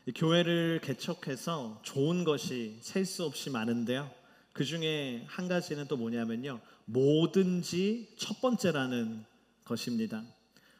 이 교회를 개척해서 좋은 것이 셀 수 없이 많은데요. 그 중에 한 가지는 또 뭐냐면요. 뭐든지 첫 번째라는 것입니다.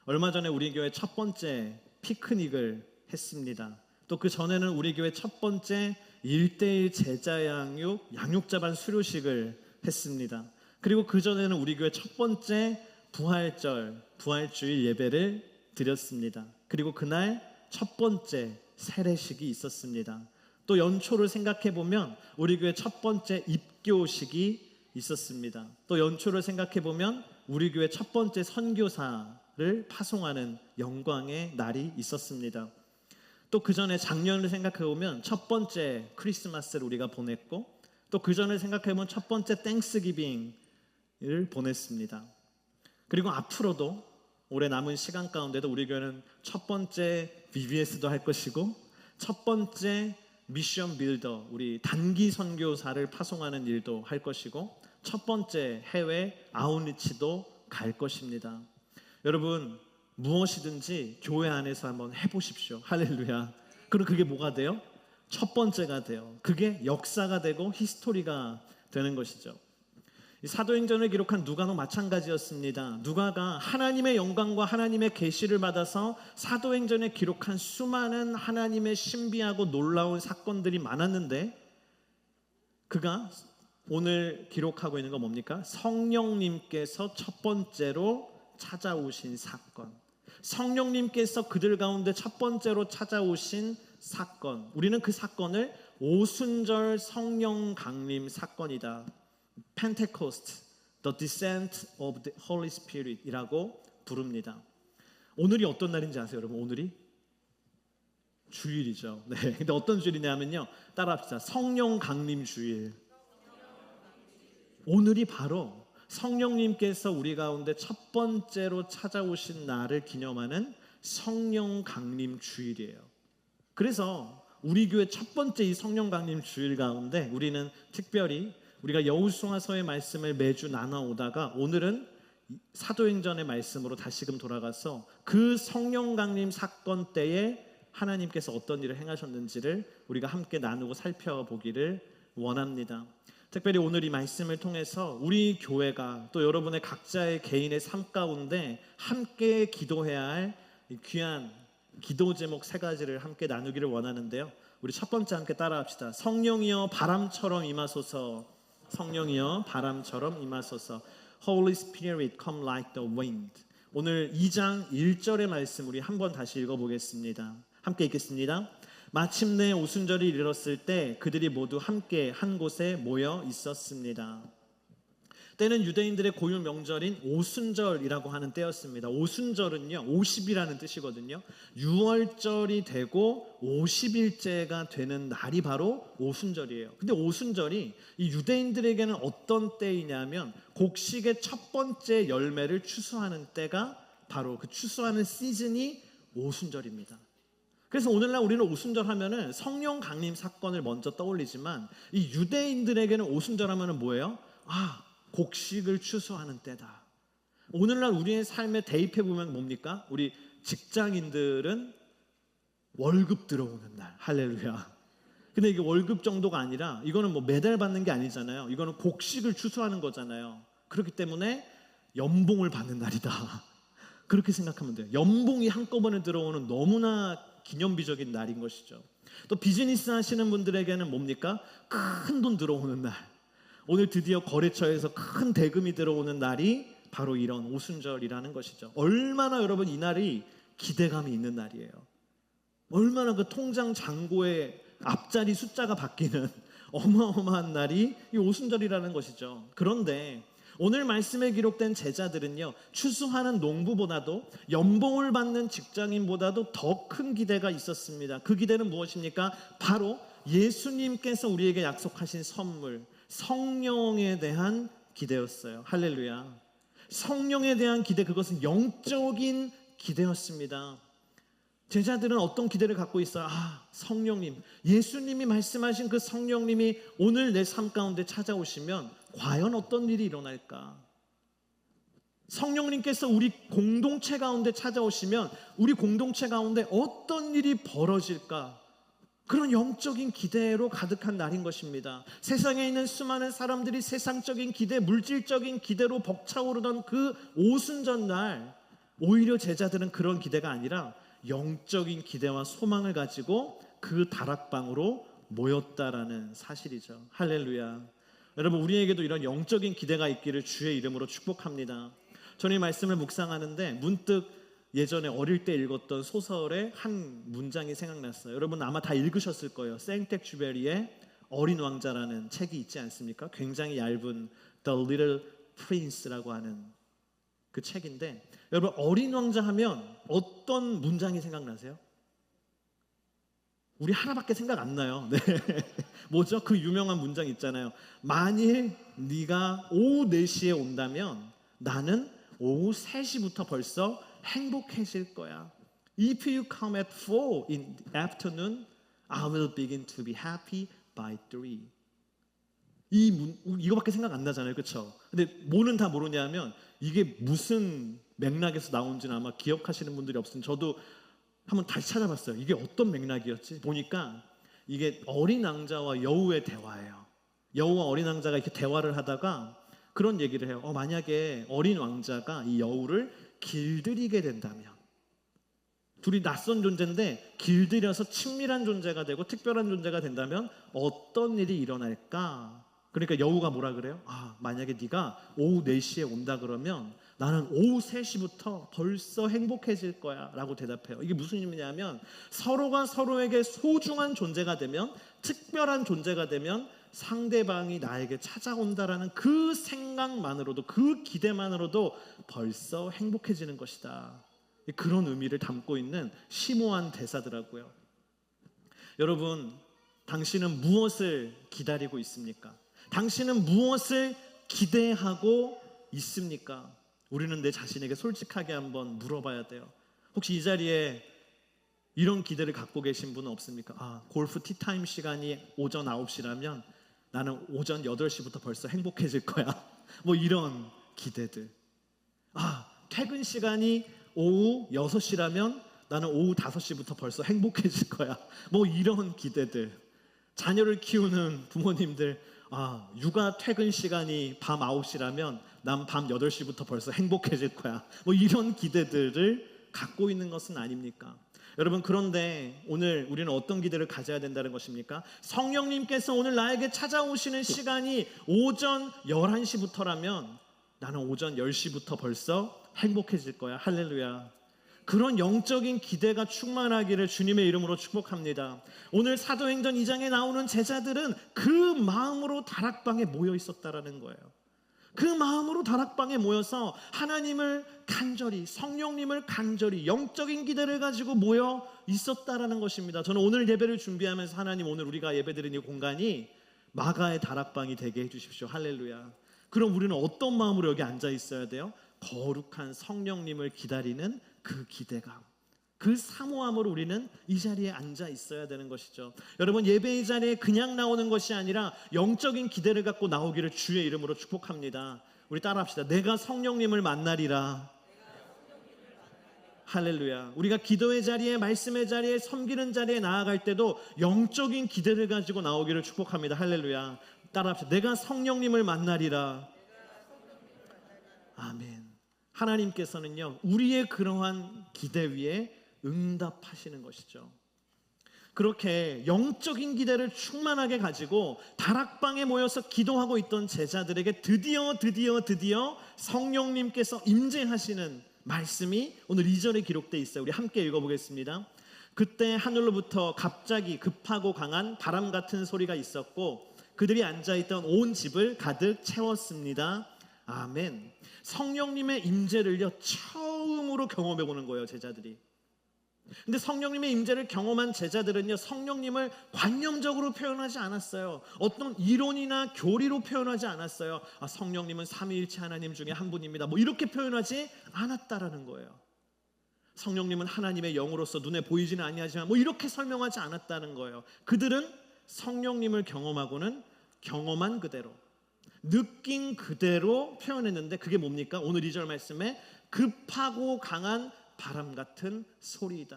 얼마 전에 우리 교회 첫 번째 피크닉을 했습니다. 또 그 전에는 우리 교회 첫 번째 1:1 제자 양육자반 수료식을 했습니다. 그리고 그 전에는 우리 교회 첫 번째 부활주일 예배를 드렸습니다. 그리고 그날 첫 번째 세례식이 있었습니다. 또 연초를 생각해 보면 우리 교회 첫 번째 입교식이 있었습니다. 또 연초를 생각해 보면 우리 교회 첫 번째 선교사를 파송하는 영광의 날이 있었습니다. 또 그 전에 작년을 생각해 보면 첫 번째 크리스마스를 우리가 보냈고, 또 그 전을 생각해 보면 첫 번째 땡스기빙을 보냈습니다. 그리고 앞으로도 올해 남은 시간 가운데도 우리 교회는 첫 번째 VBS도 할 것이고, 첫 번째 미션 빌더, 우리 단기 선교사를 파송하는 일도 할 것이고, 첫 번째 해외 아웃리치도 갈 것입니다. 여러분, 무엇이든지 교회 안에서 한번 해보십시오. 할렐루야. 그리고 그게 뭐가 돼요? 첫 번째가 돼요. 그게 역사가 되고 히스토리가 되는 것이죠. 사도행전을 기록한 누가도 마찬가지였습니다. 누가가 하나님의 영광과 하나님의 계시를 받아서 사도행전에 기록한 수많은 하나님의 신비하고 놀라운 사건들이 많았는데, 그가 오늘 기록하고 있는 건 뭡니까? 성령님께서 첫 번째로 찾아오신 사건, 성령님께서 그들 가운데 첫 번째로 찾아오신 사건, 우리는 그 사건을 오순절 성령 강림 사건이다, Pentecost, the descent of the Holy Spirit 이라고 부릅니다. 오늘이 어떤 날인지 아세요, 여러분? 오늘이 주일이죠. 네. 근데 어떤 주일이냐면요, 따라합시다. 성령 강림 주일. 오늘이 바로 성령님께서 우리 가운데 첫 번째로 찾아오신 날을 기념하는 성령 강림 주일이에요. 그래서 우리 교회 첫 번째 이 성령 강림 주일 가운데 우리는 특별히 우리가 여호수아서의 말씀을 매주 나눠오다가 오늘은 사도행전의 말씀으로 다시금 돌아가서 그 성령 강림 사건 때에 하나님께서 어떤 일을 행하셨는지를 우리가 함께 나누고 살펴보기를 원합니다. 특별히 오늘 이 말씀을 통해서 우리 교회가 또 여러분의 각자의 개인의 삶 가운데 함께 기도해야 할 귀한 기도 제목 3가지를 함께 나누기를 원하는데요. 우리 첫 번째 함께 따라합시다. 성령이여 바람처럼 임하소서. 성령이여 바람처럼 임하소서. Holy Spirit come like the wind. 오늘 2장 1절의 말씀 우리 한번 다시 읽어보겠습니다. 함께 읽겠습니다. 마침내 오순절이 이르렀을 때 그들이 모두 함께 한 곳에 모여 있었습니다. 때는 유대인들의 고유 명절인 오순절이라고 하는 때였습니다. 오순절은요, 50이라는 뜻이거든요. 6월절이 되고 50일째가 되는 날이 바로 오순절이에요. 근데 오순절이 이 유대인들에게는 어떤 때이냐면 곡식의 첫 번째 열매를 추수하는 때가 바로 그 추수하는 시즌이 오순절입니다. 그래서 오늘날 우리는 오순절 하면은 성령 강림 사건을 먼저 떠올리지만 이 유대인들에게는 오순절 하면은 뭐예요? 곡식을 추수하는 때다. 오늘날 우리의 삶에 대입해 보면 뭡니까? 우리 직장인들은 월급 들어오는 날. 할렐루야. 근데 이게 월급 정도가 아니라 이거는 뭐 매달 받는 게 아니잖아요. 이거는 곡식을 추수하는 거잖아요. 그렇기 때문에 연봉을 받는 날이다. 그렇게 생각하면 돼요. 연봉이 한꺼번에 들어오는 너무나 기념비적인 날인 것이죠. 또 비즈니스 하시는 분들에게는 뭡니까? 큰 돈 들어오는 날. 오늘 드디어 거래처에서 큰 대금이 들어오는 날이 바로 이런 오순절이라는 것이죠. 얼마나 여러분 이 날이 기대감이 있는 날이에요. 얼마나 그 통장 잔고의 앞자리 숫자가 바뀌는 어마어마한 날이 이 오순절이라는 것이죠. 그런데 오늘 말씀에 기록된 제자들은요, 추수하는 농부보다도 연봉을 받는 직장인보다도 더 큰 기대가 있었습니다. 그 기대는 무엇입니까? 바로 예수님께서 우리에게 약속하신 선물, 성령에 대한 기대였어요. 할렐루야. 성령에 대한 기대, 그것은 영적인 기대였습니다. 제자들은 어떤 기대를 갖고 있어요? 성령님, 예수님이 말씀하신 그 성령님이 오늘 내 삶 가운데 찾아오시면 과연 어떤 일이 일어날까? 성령님께서 우리 공동체 가운데 찾아오시면 우리 공동체 가운데 어떤 일이 벌어질까? 그런 영적인 기대로 가득한 날인 것입니다. 세상에 있는 수많은 사람들이 세상적인 기대, 물질적인 기대로 벅차오르던 그 오순절날 오히려 제자들은 그런 기대가 아니라 영적인 기대와 소망을 가지고 그 다락방으로 모였다라는 사실이죠. 할렐루야. 여러분, 우리에게도 이런 영적인 기대가 있기를 주의 이름으로 축복합니다. 저는 이 말씀을 묵상하는데 문득 예전에 어릴 때 읽었던 소설의 한 문장이 생각났어요. 여러분 아마 다 읽으셨을 거예요. 생텍쥐베리의 어린 왕자라는 책이 있지 않습니까? 굉장히 얇은 The Little Prince라고 하는 그 책인데, 여러분 어린 왕자 하면 어떤 문장이 생각나세요? 우리 하나밖에 생각 안 나요. 네. 뭐죠? 그 유명한 문장 있잖아요. 만일 네가 오후 4시에 온다면 나는 오후 3시부터 벌써 행복해질 거야. If you come at 4 in the afternoon, I will begin to be happy by 3. 이거밖에 생각 안 나잖아요. 그렇죠? 근데 뭐는 다 모르냐면 이게 무슨 맥락에서 나온지는 아마 기억하시는 분들이 없으면 저도 한번 다시 찾아봤어요. 이게 어떤 맥락이었지? 보니까 이게 어린 왕자와 여우의 대화예요. 여우와 어린 왕자가 이렇게 대화를 하다가 그런 얘기를 해요. 만약에 어린 왕자가 이 여우를 길들이게 된다면, 둘이 낯선 존재인데 길들여서 친밀한 존재가 되고 특별한 존재가 된다면 어떤 일이 일어날까? 그러니까 여우가 뭐라 그래요? 만약에 네가 오후 4시에 온다 그러면 나는 오후 3시부터 벌써 행복해질 거야 라고 대답해요. 이게 무슨 의미냐면 서로가 서로에게 소중한 존재가 되면, 특별한 존재가 되면 상대방이 나에게 찾아온다라는 그 생각만으로도, 그 기대만으로도 벌써 행복해지는 것이다. 그런 의미를 담고 있는 심오한 대사더라고요. 여러분, 당신은 무엇을 기다리고 있습니까? 당신은 무엇을 기대하고 있습니까? 우리는 내 자신에게 솔직하게 한번 물어봐야 돼요. 혹시 이 자리에 이런 기대를 갖고 계신 분은 없습니까? 골프 티타임 시간이 오전 9시라면 나는 오전 8시부터 벌써 행복해질 거야. 뭐 이런 기대들. 퇴근 시간이 오후 6시라면 나는 오후 5시부터 벌써 행복해질 거야. 뭐 이런 기대들. 자녀를 키우는 부모님들, 육아 퇴근 시간이 밤 9시라면 난 밤 8시부터 벌써 행복해질 거야. 뭐 이런 기대들을 갖고 있는 것은 아닙니까? 여러분, 그런데 오늘 우리는 어떤 기대를 가져야 된다는 것입니까? 성령님께서 오늘 나에게 찾아오시는 시간이 오전 11시부터라면 나는 오전 10시부터 벌써 행복해질 거야. 할렐루야. 그런 영적인 기대가 충만하기를 주님의 이름으로 축복합니다. 오늘 사도행전 2장에 나오는 제자들은 그 마음으로 다락방에 모여 있었다라는 거예요. 그 마음으로 다락방에 모여서 하나님을 간절히, 성령님을 간절히, 영적인 기대를 가지고 모여 있었다라는 것입니다. 저는 오늘 예배를 준비하면서 하나님, 오늘 우리가 예배드리는 이 공간이 마가의 다락방이 되게 해주십시오. 할렐루야. 그럼 우리는 어떤 마음으로 여기 앉아 있어야 돼요? 거룩한 성령님을 기다리는 그 기대감, 그 사모함으로 우리는 이 자리에 앉아 있어야 되는 것이죠. 여러분, 예배의 자리에 그냥 나오는 것이 아니라 영적인 기대를 갖고 나오기를 주의 이름으로 축복합니다. 우리 따라합시다. 내가 성령님을 만나리라. 할렐루야. 우리가 기도의 자리에, 말씀의 자리에, 섬기는 자리에 나아갈 때도 영적인 기대를 가지고 나오기를 축복합니다. 할렐루야. 따라합시다. 내가 성령님을 만나리라. 아멘. 하나님께서는요, 우리의 그러한 기대 위에 응답하시는 것이죠. 그렇게 영적인 기대를 충만하게 가지고 다락방에 모여서 기도하고 있던 제자들에게 드디어 성령님께서 임재하시는 말씀이 오늘 2절에 기록되어 있어요. 우리 함께 읽어보겠습니다. 그때 하늘로부터 갑자기 급하고 강한 바람 같은 소리가 있었고 그들이 앉아있던 온 집을 가득 채웠습니다. 아멘. 성령님의 임재를요 처음으로 경험해 보는 거예요, 제자들이. 근데 성령님의 임재를 경험한 제자들은요, 성령님을 관념적으로 표현하지 않았어요. 어떤 이론이나 교리로 표현하지 않았어요. 성령님은 삼위일체 하나님 중에 한 분입니다, 뭐 이렇게 표현하지 않았다라는 거예요. 성령님은 하나님의 영으로서 눈에 보이지는 아니하지만 뭐 이렇게 설명하지 않았다는 거예요. 그들은 성령님을 경험하고는 경험한 그대로, 느낀 그대로 표현했는데 그게 뭡니까? 오늘 2절 말씀에 급하고 강한 바람 같은 소리이다.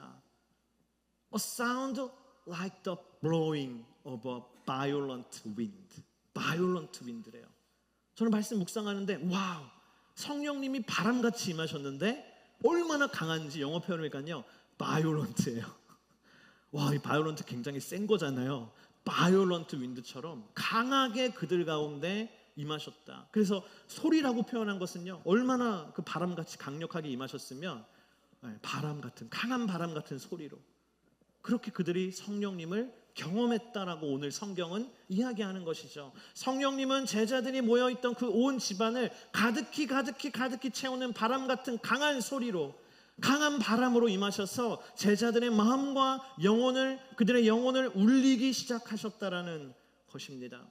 A sound like the blowing of a violent wind. violent wind래요. 저는 말씀 묵상하는데 와우, 성령님이 바람같이 임하셨는데 얼마나 강한지 영어 표현이니까요. violent예요. 와, 이 violent 굉장히 센 거잖아요. violent wind처럼 강하게 그들 가운데 임하셨다. 그래서 소리라고 표현한 것은요, 얼마나 그 바람같이 강력하게 임하셨으면 바람 같은, 강한 바람 같은 소리로 그렇게 그들이 성령님을 경험했다라고 오늘 성경은 이야기하는 것이죠. 성령님은 제자들이 모여있던 그 온 집안을 가득히 채우는 바람 같은 강한 소리로, 강한 바람으로 임하셔서 제자들의 마음과 영혼을, 그들의 영혼을 울리기 시작하셨다라는 것입니다.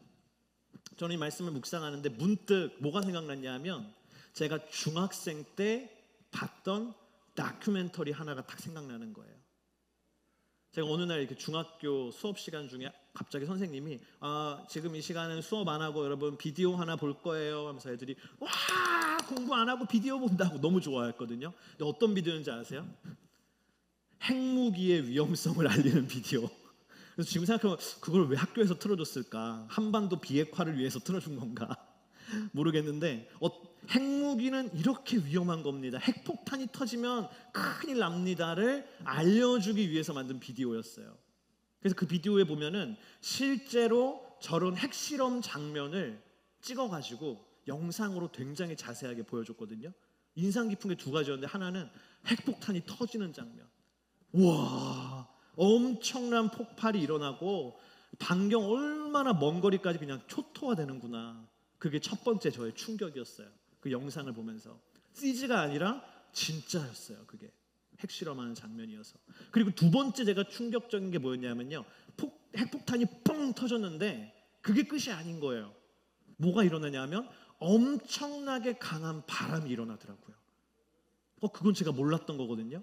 저는 이 말씀을 묵상하는데 문득 뭐가 생각났냐 하면 제가 중학생 때 봤던 다큐멘터리 하나가 딱 생각나는 거예요. 제가 어느 날 이렇게 중학교 수업 시간 중에 갑자기 선생님이 지금 이 시간은 수업 안 하고 여러분 비디오 하나 볼 거예요 하면서 애들이 와 공부 안 하고 비디오 본다고 너무 좋아했거든요. 근데 어떤 비디오인지 아세요? 핵무기의 위험성을 알리는 비디오. 그래서 지금 생각하면 그걸 왜 학교에서 틀어줬을까? 한반도 비핵화를 위해서 틀어준 건가? 모르겠는데 핵무기는 이렇게 위험한 겁니다. 핵폭탄이 터지면 큰일 납니다를 알려주기 위해서 만든 비디오였어요. 그래서 그 비디오에 보면은 실제로 저런 핵실험 장면을 찍어가지고 영상으로 굉장히 자세하게 보여줬거든요. 인상 깊은 게 두 가지였는데 하나는 핵폭탄이 터지는 장면. 와, 엄청난 폭발이 일어나고 반경 얼마나 먼 거리까지 그냥 초토화되는구나. 그게 첫 번째 저의 충격이었어요. 그 영상을 보면서 CG가 아니라 진짜였어요. 그게 핵실험하는 장면이어서. 그리고 두 번째 제가 충격적인 게 뭐였냐면요, 핵폭탄이 뻥 터졌는데 그게 끝이 아닌 거예요. 뭐가 일어나냐면 엄청나게 강한 바람이 일어나더라고요. 그건 제가 몰랐던 거거든요.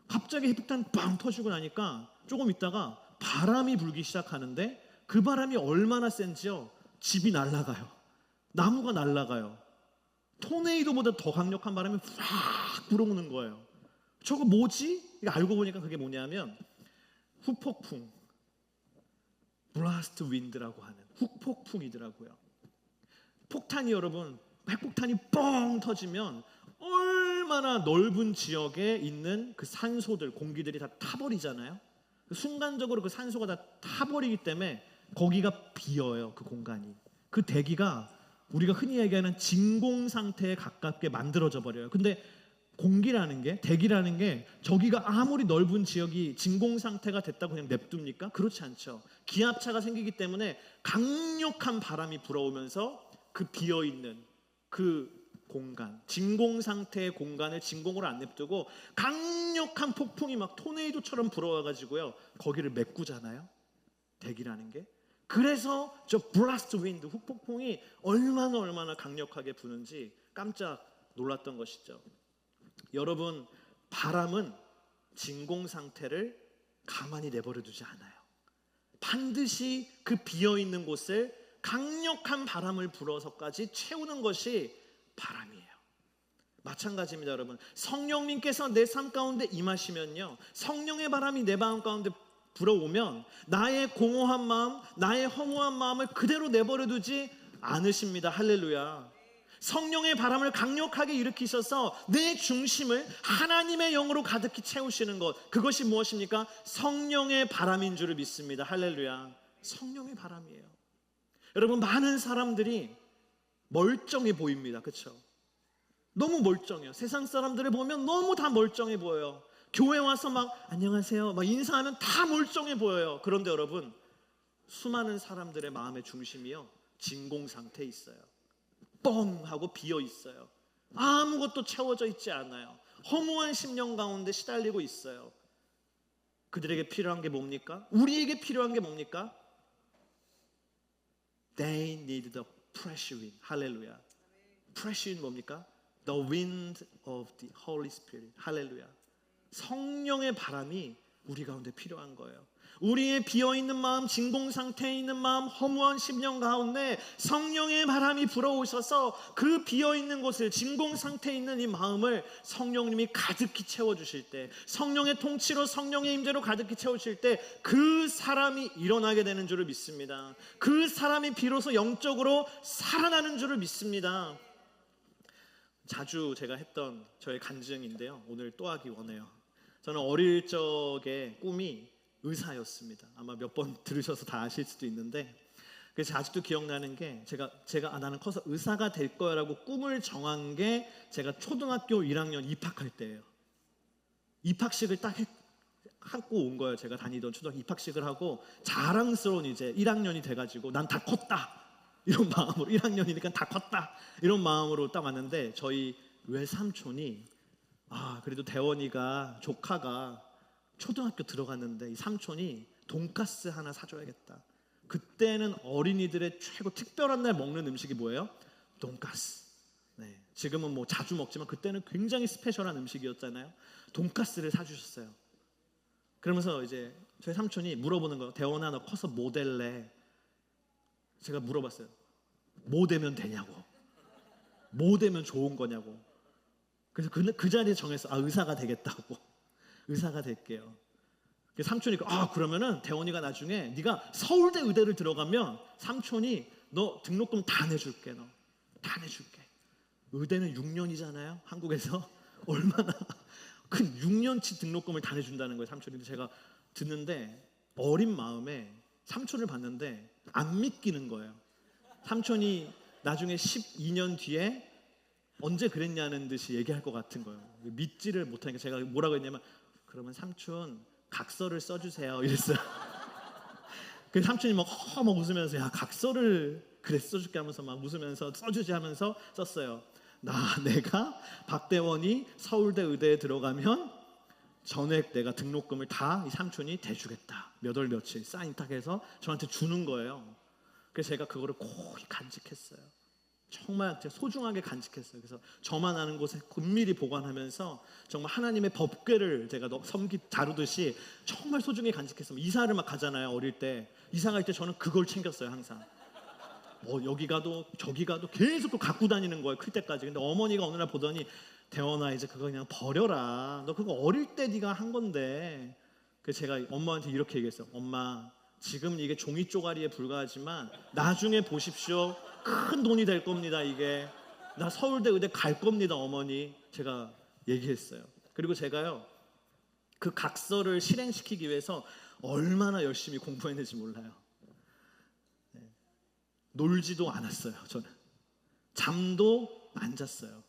갑자기 핵폭탄 빵 터지고 나니까 조금 있다가 바람이 불기 시작하는데 그 바람이 얼마나 센지요, 집이 날아가요. 나무가 날아가요. 토네이도보다 더 강력한 바람이 확 불어오는 거예요. 저거 뭐지? 알고 보니까 그게 뭐냐면 후폭풍, 블라스트 윈드라고 하는 후폭풍이더라고요. 폭탄이 여러분, 핵폭탄이 뻥 터지면 얼마나 넓은 지역에 있는 그 산소들, 공기들이 다 타버리잖아요. 순간적으로 그 산소가 다 타버리기 때문에 거기가 비어요. 그 공간이. 그 대기가 우리가 흔히 얘기하는 진공 상태에 가깝게 만들어져 버려요. 근데 공기라는 게, 대기라는 게 저기가 아무리 넓은 지역이 진공 상태가 됐다고 그냥 냅둡니까? 그렇지 않죠. 기압차가 생기기 때문에 강력한 바람이 불어오면서 그 비어있는 그 공간, 진공 상태의 공간을 진공으로 안 냅두고 강력한 폭풍이 막 토네이도처럼 불어와가지고요, 거기를 메꾸잖아요. 대기라는 게. 그래서 저 블라스트 윈드, 후폭풍이 얼마나 강력하게 부는지 깜짝 놀랐던 것이죠. 여러분, 바람은 진공 상태를 가만히 내버려 두지 않아요. 반드시 그 비어있는 곳을 강력한 바람을 불어서까지 채우는 것이 바람이에요. 마찬가지입니다. 여러분, 성령님께서 내 삶 가운데 임하시면요, 성령의 바람이 내 마음 가운데 불어오면 나의 공허한 마음, 나의 허무한 마음을 그대로 내버려 두지 않으십니다. 할렐루야. 성령의 바람을 강력하게 일으키셔서 내 중심을 하나님의 영으로 가득히 채우시는 것, 그것이 무엇입니까? 성령의 바람인 줄을 믿습니다. 할렐루야. 성령의 바람이에요. 여러분, 많은 사람들이 멀쩡해 보입니다. 그렇죠? 너무 멀쩡해요. 세상 사람들을 보면 너무 다 멀쩡해 보여요. 교회 와서 막 안녕하세요 막 인사하면 다 멀쩡해 보여요. 그런데 여러분, 수많은 사람들의 마음의 중심이요, 진공 상태에 있어요. 뻥 하고 비어 있어요. 아무것도 채워져 있지 않아요. 허무한 심령 가운데 시달리고 있어요. 그들에게 필요한 게 뭡니까? 우리에게 필요한 게 뭡니까? They need the fresh wind. 할렐루야. fresh wind 뭡니까? The wind of the Holy Spirit. 할렐루야. 성령의 바람이 우리 가운데 필요한 거예요. 우리의 비어있는 마음, 진공 상태에 있는 마음, 허무한 심령 가운데 성령의 바람이 불어오셔서 그 비어있는 곳을, 진공 상태에 있는 이 마음을 성령님이 가득히 채워주실 때, 성령의 통치로, 성령의 임재로 가득히 채우실 때 그 사람이 일어나게 되는 줄을 믿습니다. 그 사람이 비로소 영적으로 살아나는 줄을 믿습니다. 자주 제가 했던 저의 간증인데요, 오늘 또 하기 원해요. 저는 어릴 적에 꿈이 의사였습니다. 아마 몇 번 들으셔서 다 아실 수도 있는데, 그래서 아직도 기억나는 게 제가 나는 커서 의사가 될 거야라고 꿈을 정한 게 제가 초등학교 1학년 입학할 때예요. 입학식을 딱 하고 온 거예요. 제가 다니던 초등학교 입학식을 하고 자랑스러운 이제 1학년이 돼가지고 난 다 컸다 이런 마음으로, 1학년이니까 다 컸다 이런 마음으로 딱 왔는데, 저희 외삼촌이 그래도 대원이가, 조카가 초등학교 들어갔는데 이 삼촌이 돈가스 하나 사줘야겠다. 그때는 어린이들의 최고 특별한 날 먹는 음식이 뭐예요? 돈가스. 네, 지금은 뭐 자주 먹지만 그때는 굉장히 스페셜한 음식이었잖아요. 돈가스를 사주셨어요. 그러면서 이제 저희 삼촌이 물어보는 거예요. 대원아, 너 커서 뭐 될래? 제가 물어봤어요. 뭐 되면 되냐고, 뭐 되면 좋은 거냐고. 그래서 그 자리에 정해서 의사가 되겠다고. 의사가 될게요. 삼촌이 그러면은 대원이가 나중에 네가 서울대 의대를 들어가면 삼촌이 너 등록금 다 내줄게. 너 다 내줄게. 의대는 6년이잖아요 한국에서. 얼마나 큰 6년치 등록금을 다 내준다는 거예요 삼촌이. 제가 듣는데 어린 마음에 삼촌을 봤는데 안 믿기는 거예요. 삼촌이 나중에 12년 뒤에 언제 그랬냐는 듯이 얘기할 것 같은 거예요. 믿지를 못하니까 제가 뭐라고 했냐면, 그러면 삼촌 각서를 써주세요 이랬어요. 그 삼촌이 막 웃으면서, 야 각서를 그래 써줄게 하면서 막 웃으면서 써주지 하면서 썼어요. 내가 박대원이 서울대 의대에 들어가면 전액 내가 등록금을 다 이 삼촌이 대주겠다. 몇 월 며칠 사인 딱 해서 저한테 주는 거예요. 그래서 제가 그거를 고이 간직했어요. 정말 소중하게 간직했어요. 그래서 저만 아는 곳에 은밀히 보관하면서 정말 하나님의 법궤를 제가 다루듯이 정말 소중히 간직했어요. 이사를 막 가잖아요. 어릴 때 이사 갈 때 저는 그걸 챙겼어요. 항상 여기 가도 저기 가도 계속 갖고 다니는 거예요. 클 때까지. 근데 어머니가 어느 날 보더니, 대원아 이제 그거 그냥 버려라. 너 그거 어릴 때 네가 한 건데. 그래서 제가 엄마한테 이렇게 얘기했어요. 엄마, 지금 이게 종이 쪼가리에 불과하지만 나중에 보십시오. 큰 돈이 될 겁니다. 이게 나 서울대 의대 갈 겁니다 어머니. 제가 얘기했어요. 그리고 제가요 그 각서를 실행시키기 위해서 얼마나 열심히 공부했는지 몰라요. 놀지도 않았어요. 저는 잠도 안 잤어요.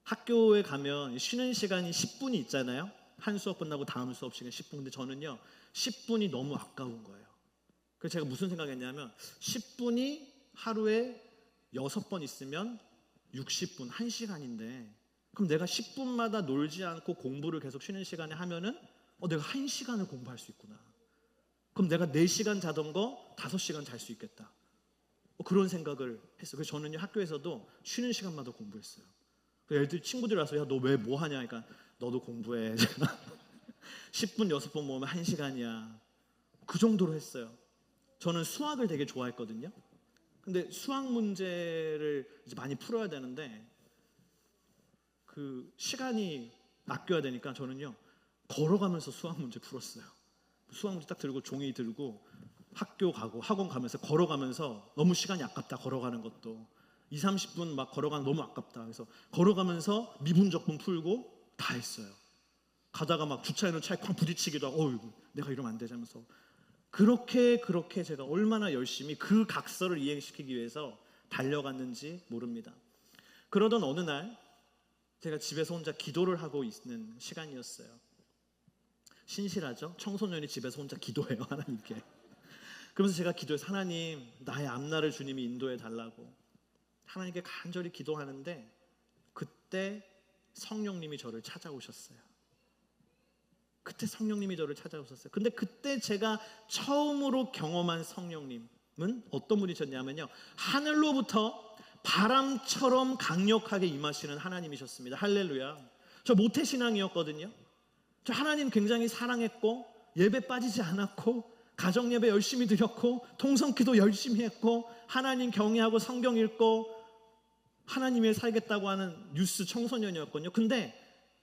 학교에 가면 쉬는 시간이 10분이 있잖아요. 한 수업 끝나고 다음 수업 시간 10분. 근데 저는요 10분이 너무 아까운 거예요. 그래서 제가 무슨 생각했냐면, 10분이 하루에 6번 있으면 60분, 1시간인데 그럼 내가 10분마다 놀지 않고 공부를 계속 쉬는 시간에 하면은 내가 1시간을 공부할 수 있구나. 그럼 내가 4시간 자던 거 5시간 잘 수 있겠다. 그런 생각을 했어요. 그래서 저는 학교에서도 쉬는 시간마다 공부했어요. 애들 친구들이 와서, 야 너 왜 뭐 하냐. 그러니까 너도 공부해. 10분 6번 모으면 1시간이야. 그 정도로 했어요. 저는 수학을 되게 좋아했거든요. 근데 수학 문제를 이제 많이 풀어야 되는데 그 시간이 아껴야 되니까 저는요 걸어가면서 수학 문제 풀었어요. 수학 문제 딱 들고 종이 들고 학교 가고 학원 가면서 걸어가면서, 너무 시간이 아깝다 걸어가는 것도. 20-30분 막 걸어가면 너무 아깝다. 그래서 걸어가면서 미분적분 풀고 다 했어요. 가다가 막 주차해놓은 차에 쾅 부딪히기도 하고, 내가 이러면 안 되지 하면서. 그렇게 제가 얼마나 열심히 그 각서를 이행시키기 위해서 달려갔는지 모릅니다. 그러던 어느 날 제가 집에서 혼자 기도를 하고 있는 시간이었어요. 신실하죠? 청소년이 집에서 혼자 기도해요 하나님께. 그러면서 제가 기도해서, 하나님 나의 앞날을 주님이 인도해 달라고 하나님께 간절히 기도하는데, 그때 성령님이 저를 찾아오셨어요. 그때 성령님이 저를 찾아오셨어요. 근데 그때 제가 처음으로 경험한 성령님은 어떤 분이셨냐면요, 하늘로부터 바람처럼 강력하게 임하시는 하나님이셨습니다. 할렐루야. 저 모태신앙이었거든요. 저 하나님 굉장히 사랑했고 예배 빠지지 않았고 가정 예배 열심히 드렸고 통성기도 열심히 했고 하나님 경외하고 성경 읽고 하나님의 살겠다고 하는 뉴스 청소년이었거든요. 근데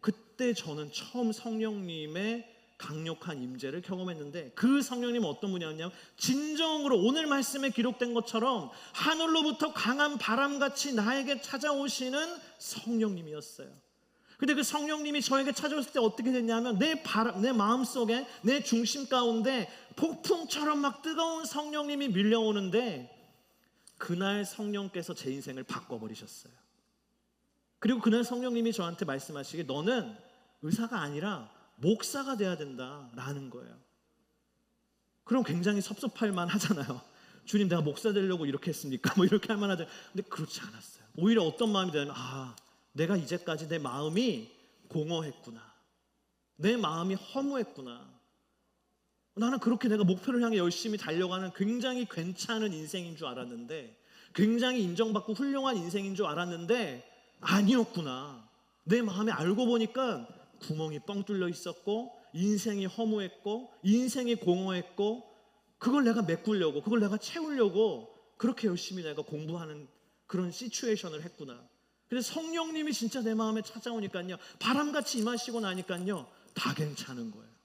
그때 저는 처음 성령님의 강력한 임재를 경험했는데 그 성령님은 어떤 분이었냐면 진정으로 오늘 말씀에 기록된 것처럼 하늘로부터 강한 바람같이 나에게 찾아오시는 성령님이었어요. 근데 그 성령님이 저에게 찾아왔을 때 어떻게 됐냐면 내 마음속에 내 중심 가운데 폭풍처럼 막 뜨거운 성령님이 밀려오는데 그날 성령께서 제 인생을 바꿔버리셨어요. 그리고 그날 성령님이 저한테 말씀하시기에 너는 의사가 아니라 목사가 돼야 된다라는 거예요. 그럼 굉장히 섭섭할 만하잖아요. 주님 내가 목사 되려고 이렇게 했습니까? 뭐 이렇게 할 만하죠. 근데 그렇지 않았어요. 오히려 어떤 마음이 되냐면 내가 이제까지 내 마음이 공허했구나. 내 마음이 허무했구나. 나는 그렇게 내가 목표를 향해 열심히 달려가는 굉장히 괜찮은 인생인 줄 알았는데 굉장히 인정받고 훌륭한 인생인 줄 알았는데 아니었구나. 내 마음에 알고 보니까 구멍이 뻥 뚫려 있었고 인생이 허무했고 인생이 공허했고 그걸 내가 메꾸려고 그걸 내가 채우려고 그렇게 열심히 내가 공부하는 그런 시츄에이션을 했구나. 그래서 성령님이 진짜 내 마음에 찾아오니까요 바람같이 임하시고 나니까요 다 괜찮은 거예요.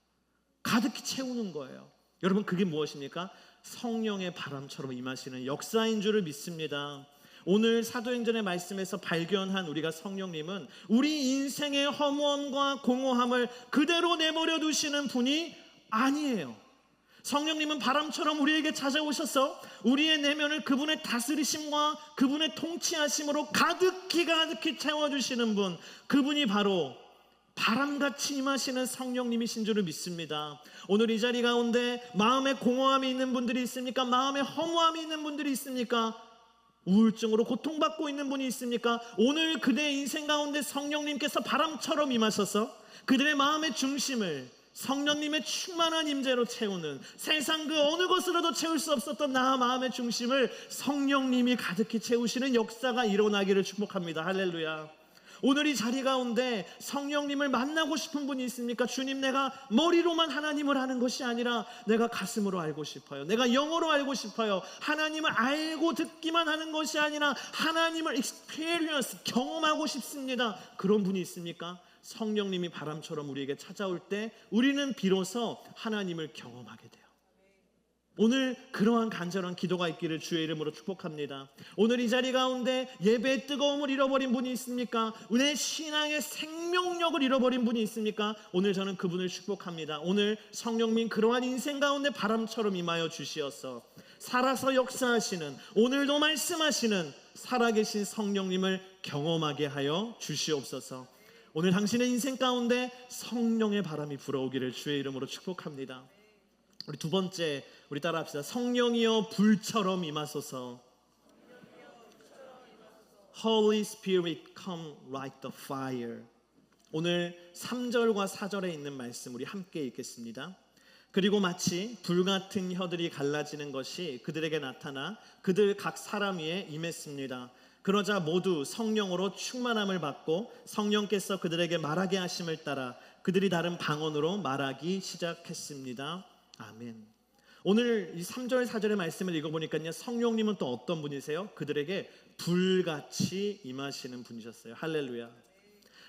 가득히 채우는 거예요. 여러분 그게 무엇입니까? 성령의 바람처럼 임하시는 역사인 줄을 믿습니다. 오늘 사도행전의 말씀에서 발견한 우리가 성령님은 우리 인생의 허무함과 공허함을 그대로 내버려 두시는 분이 아니에요. 성령님은 바람처럼 우리에게 찾아오셔서 우리의 내면을 그분의 다스리심과 그분의 통치하심으로 가득히 채워주시는 분, 그분이 바로 바람같이 임하시는 성령님이신 줄을 믿습니다. 오늘 이 자리 가운데 마음에 공허함이 있는 분들이 있습니까? 마음에 허무함이 있는 분들이 있습니까? 우울증으로 고통받고 있는 분이 있습니까? 오늘 그대의 인생 가운데 성령님께서 바람처럼 임하셔서 그들의 마음의 중심을 성령님의 충만한 임재로 채우는 세상 그 어느 것으로도 채울 수 없었던 나 마음의 중심을 성령님이 가득히 채우시는 역사가 일어나기를 축복합니다. 할렐루야. 오늘 이 자리 가운데 성령님을 만나고 싶은 분이 있습니까? 주님 내가 머리로만 하나님을 아는 것이 아니라 내가 가슴으로 알고 싶어요. 내가 영어로 알고 싶어요. 하나님을 알고 듣기만 하는 것이 아니라 하나님을 experience 경험하고 싶습니다. 그런 분이 있습니까? 성령님이 바람처럼 우리에게 찾아올 때 우리는 비로소 하나님을 경험하게 돼요. 오늘 그러한 간절한 기도가 있기를 주의 이름으로 축복합니다. 오늘 이 자리 가운데 예배의 뜨거움을 잃어버린 분이 있습니까? 내 신앙의 생명력을 잃어버린 분이 있습니까? 오늘 저는 그분을 축복합니다. 오늘 성령님 그러한 인생 가운데 바람처럼 임하여 주시어서 살아서 역사하시는 오늘도 말씀하시는 살아계신 성령님을 경험하게 하여 주시옵소서. 오늘 당신의 인생 가운데 성령의 바람이 불어오기를 주의 이름으로 축복합니다. 우리 두 번째 우리 따라합시다. 성령이여 불처럼 임하소서. Holy Spirit come like the fire. 오늘 3절과 4절에 있는 말씀 우리 함께 읽겠습니다. 그리고 마치 불같은 혀들이 갈라지는 것이 그들에게 나타나 그들 각 사람 위에 임했습니다. 그러자 모두 성령으로 충만함을 받고 성령께서 그들에게 말하게 하심을 따라 그들이 다른 방언으로 말하기 시작했습니다. 아멘. 오늘 이 3절 4절의 말씀을 읽어보니까요 성령님은 또 어떤 분이세요? 그들에게 불같이 임하시는 분이셨어요. 할렐루야.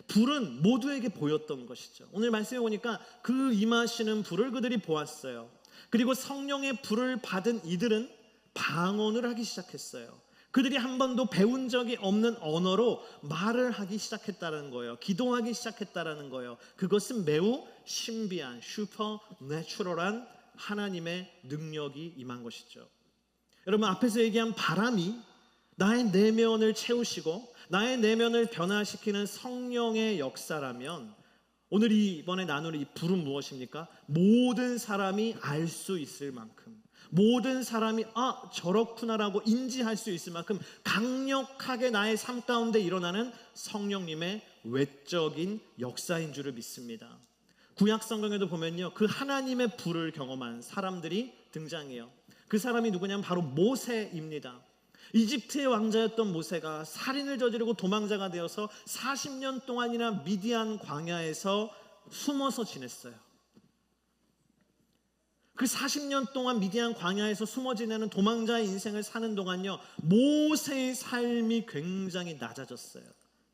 불은 모두에게 보였던 것이죠. 오늘 말씀해 보니까 그 임하시는 불을 그들이 보았어요. 그리고 성령의 불을 받은 이들은 방언을 하기 시작했어요. 그들이 한 번도 배운 적이 없는 언어로 말을 하기 시작했다는 거예요. 기도하기 시작했다는 거예요. 그것은 매우 신비한 슈퍼내추럴한 하나님의 능력이 임한 것이죠. 여러분 앞에서 얘기한 바람이 나의 내면을 채우시고 나의 내면을 변화시키는 성령의 역사라면 오늘 이번에 나눌 이 불은 무엇입니까? 모든 사람이 알 수 있을 만큼 모든 사람이 저렇구나라고 인지할 수 있을 만큼 강력하게 나의 삶 가운데 일어나는 성령님의 외적인 역사인 줄을 믿습니다. 구약 성경에도 보면요 그 하나님의 불을 경험한 사람들이 등장해요. 그 사람이 누구냐면 바로 모세입니다. 이집트의 왕자였던 모세가 살인을 저지르고 도망자가 되어서 40년 동안이나 미디안 광야에서 숨어서 지냈어요. 그 40년 동안 미디안 광야에서 숨어 지내는 도망자의 인생을 사는 동안요, 모세의 삶이 굉장히 낮아졌어요.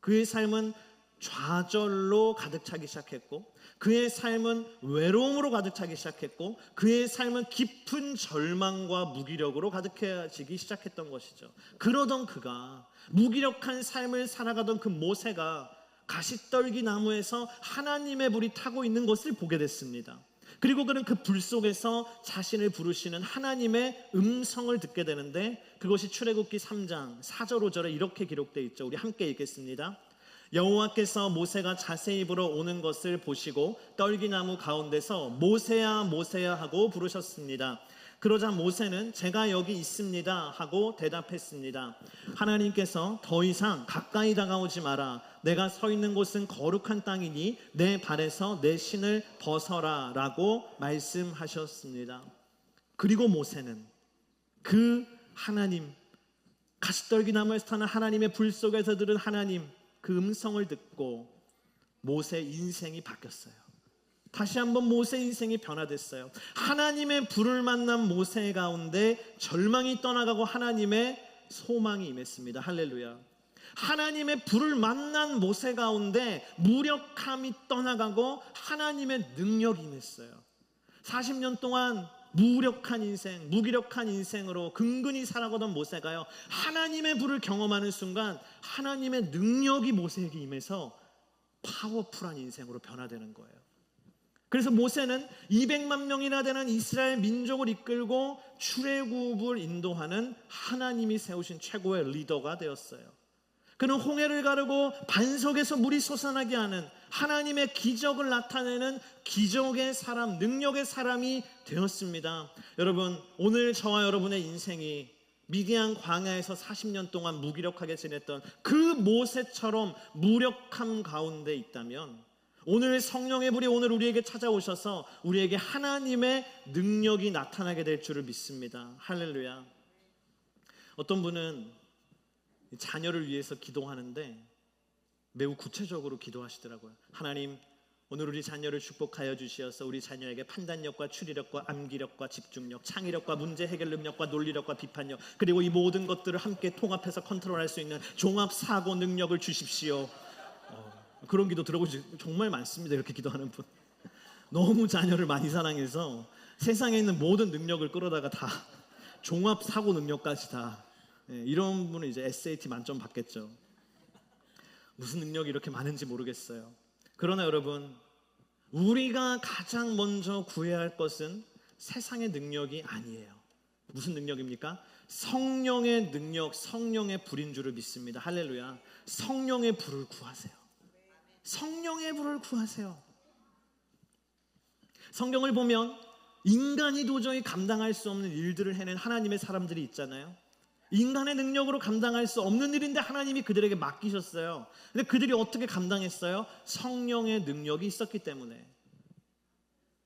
그의 삶은 좌절로 가득 차기 시작했고, 그의 삶은 외로움으로 가득 차기 시작했고, 그의 삶은 깊은 절망과 무기력으로 가득해지기 시작했던 것이죠. 그러던 그가, 무기력한 삶을 살아가던 그 모세가 가시떨기 나무에서 하나님의 불이 타고 있는 것을 보게 됐습니다. 그리고 그는 그 불 속에서 자신을 부르시는 하나님의 음성을 듣게 되는데, 그것이 출애굽기 3장 4절 5절에 이렇게 기록되어 있죠. 우리 함께 읽겠습니다. 여호와께서 모세가 자세 입으러 오는 것을 보시고 떨기나무 가운데서 모세야 모세야 하고 부르셨습니다. 그러자 모세는 제가 여기 있습니다 하고 대답했습니다. 하나님께서 더 이상 가까이 다가오지 마라. 내가 서 있는 곳은 거룩한 땅이니 내 발에서 내 신을 벗어라 라고 말씀하셨습니다. 그리고 모세는 그 하나님, 가시떨기나무에서 타는 하나님의 불 속에서 들은 하나님 그 음성을 듣고 모세의 인생이 바뀌었어요. 다시 한번 모세의 인생이 변화됐어요. 하나님의 불을 만난 모세 가운데 절망이 떠나가고 하나님의 소망이 임했습니다. 할렐루야. 하나님의 불을 만난 모세 가운데 무력함이 떠나가고 하나님의 능력이 임했어요. 40년 동안 무력한 인생, 무기력한 인생으로 근근히 살아가던 모세가요, 하나님의 불을 경험하는 순간 하나님의 능력이 모세에게 임해서 파워풀한 인생으로 변화되는 거예요. 그래서 모세는 200만 명이나 되는 이스라엘 민족을 이끌고 출애굽을 인도하는 하나님이 세우신 최고의 리더가 되었어요. 그는 홍해를 가르고 반석에서 물이 솟아나게 하는 하나님의 기적을 나타내는 기적의 사람, 능력의 사람이 되었습니다. 여러분, 오늘 저와 여러분의 인생이 미디안 광야에서 40년 동안 무기력하게 지냈던 그 모세처럼 무력함 가운데 있다면, 오늘 성령의 불이 오늘 우리에게 찾아오셔서 우리에게 하나님의 능력이 나타나게 될 줄을 믿습니다. 할렐루야. 어떤 분은 자녀를 위해서 기도하는데 매우 구체적으로 기도하시더라고요. 하나님, 오늘 우리 자녀를 축복하여 주시어서 우리 자녀에게 판단력과 추리력과 암기력과 집중력, 창의력과 문제 해결 능력과 논리력과 비판력, 그리고 이 모든 것들을 함께 통합해서 컨트롤할 수 있는 종합 사고 능력을 주십시오. 그런 기도 들어보시 정말 많습니다. 이렇게 기도하는 분. 너무 자녀를 많이 사랑해서 세상에 있는 모든 능력을 끌어다가 다 종합 사고 능력까지 다, 이런 분은 이제 SAT 만점 받겠죠. 무슨 능력이 이렇게 많은지 모르겠어요. 그러나 여러분, 우리가 가장 먼저 구해야 할 것은 세상의 능력이 아니에요. 무슨 능력입니까? 성령의 능력, 성령의 불인 줄을 믿습니다. 할렐루야. 성령의 불을 구하세요. 성령의 불을 구하세요. 성경을 보면 인간이 도저히 감당할 수 없는 일들을 해낸 하나님의 사람들이 있잖아요. 인간의 능력으로 감당할 수 없는 일인데 하나님이 그들에게 맡기셨어요. 근데 그들이 어떻게 감당했어요? 성령의 능력이 있었기 때문에.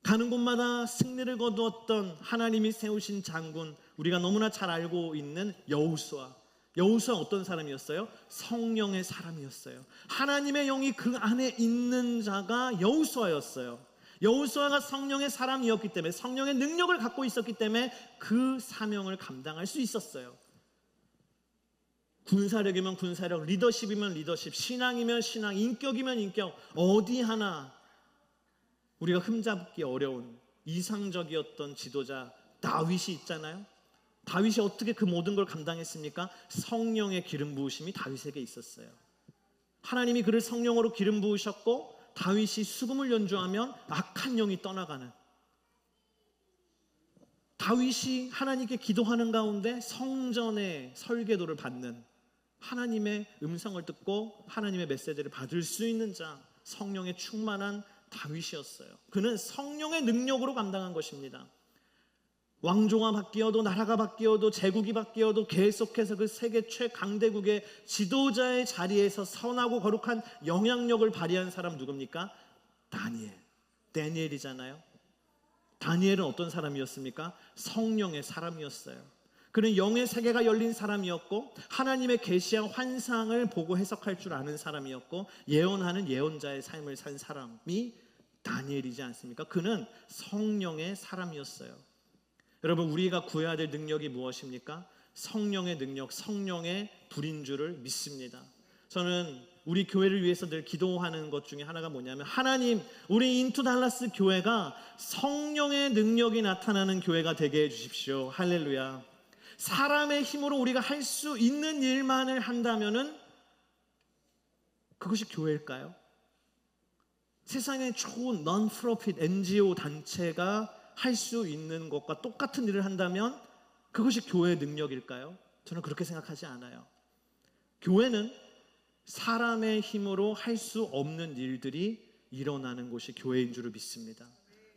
가는 곳마다 승리를 거두었던 하나님이 세우신 장군, 우리가 너무나 잘 알고 있는 여호수아. 여호수아는 어떤 사람이었어요? 성령의 사람이었어요. 하나님의 영이 그 안에 있는 자가 여호수아였어요. 여호수아가 성령의 사람이었기 때문에, 성령의 능력을 갖고 있었기 때문에 그 사명을 감당할 수 있었어요. 군사력이면 군사력, 리더십이면 리더십, 신앙이면 신앙, 인격이면 인격, 어디 하나 우리가 흠잡기 어려운 이상적이었던 지도자 다윗이 있잖아요. 다윗이 어떻게 그 모든 걸 감당했습니까? 성령의 기름 부으심이 다윗에게 있었어요. 하나님이 그를 성령으로 기름 부으셨고, 다윗이 수금을 연주하면 악한 영이 떠나가는, 다윗이 하나님께 기도하는 가운데 성전의 설계도를 받는, 하나님의 음성을 듣고 하나님의 메시지를 받을 수 있는 자, 성령의 충만한 다윗이었어요. 그는 성령의 능력으로 감당한 것입니다. 왕조가 바뀌어도, 나라가 바뀌어도, 제국이 바뀌어도 계속해서 그 세계 최강대국의 지도자의 자리에서 선하고 거룩한 영향력을 발휘한 사람 누굽니까? 다니엘이잖아요. 다니엘은 어떤 사람이었습니까? 성령의 사람이었어요. 그는 영의 세계가 열린 사람이었고, 하나님의 계시한 환상을 보고 해석할 줄 아는 사람이었고, 예언하는 예언자의 삶을 산 사람이 다니엘이지 않습니까? 그는 성령의 사람이었어요. 여러분, 우리가 구해야 될 능력이 무엇입니까? 성령의 능력, 성령의 불인 줄을 믿습니다. 저는 우리 교회를 위해서 늘 기도하는 것 중에 하나가 뭐냐면, 하나님, 우리 인투 달라스 교회가 성령의 능력이 나타나는 교회가 되게 해주십시오. 할렐루야. 사람의 힘으로 우리가 할 수 있는 일만을 한다면은 그것이 교회일까요? 세상에 좋은 non-profit NGO 단체가 할 수 있는 것과 똑같은 일을 한다면 그것이 교회의 능력일까요? 저는 그렇게 생각하지 않아요. 교회는 사람의 힘으로 할 수 없는 일들이 일어나는 곳이 교회인 줄을 믿습니다.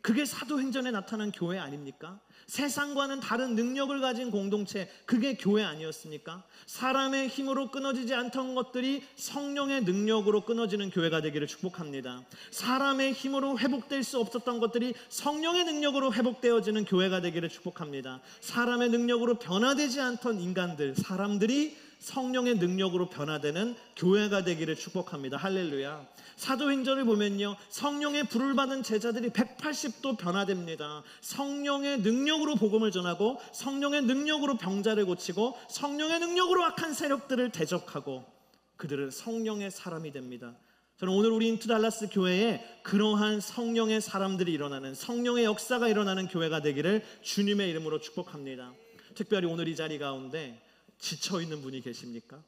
그게 사도행전에 나타난 교회 아닙니까? 세상과는 다른 능력을 가진 공동체, 그게 교회 아니었습니까? 사람의 힘으로 끊어지지 않던 것들이 성령의 능력으로 끊어지는 교회가 되기를 축복합니다. 사람의 힘으로 회복될 수 없었던 것들이 성령의 능력으로 회복되어지는 교회가 되기를 축복합니다. 사람의 능력으로 변화되지 않던 인간들, 사람들이 성령의 능력으로 변화되는 교회가 되기를 축복합니다. 할렐루야. 사도행전을 보면요, 성령의 불을 받은 제자들이 180도 변화됩니다. 성령의 능력으로 복음을 전하고, 성령의 능력으로 병자를 고치고, 성령의 능력으로 악한 세력들을 대적하고, 그들은 성령의 사람이 됩니다. 저는 오늘 우리 인투 달라스 교회에 그러한 성령의 사람들이 일어나는, 성령의 역사가 일어나는 교회가 되기를 주님의 이름으로 축복합니다. 특별히 오늘 이 자리 가운데 지쳐있는 분이 계십니까?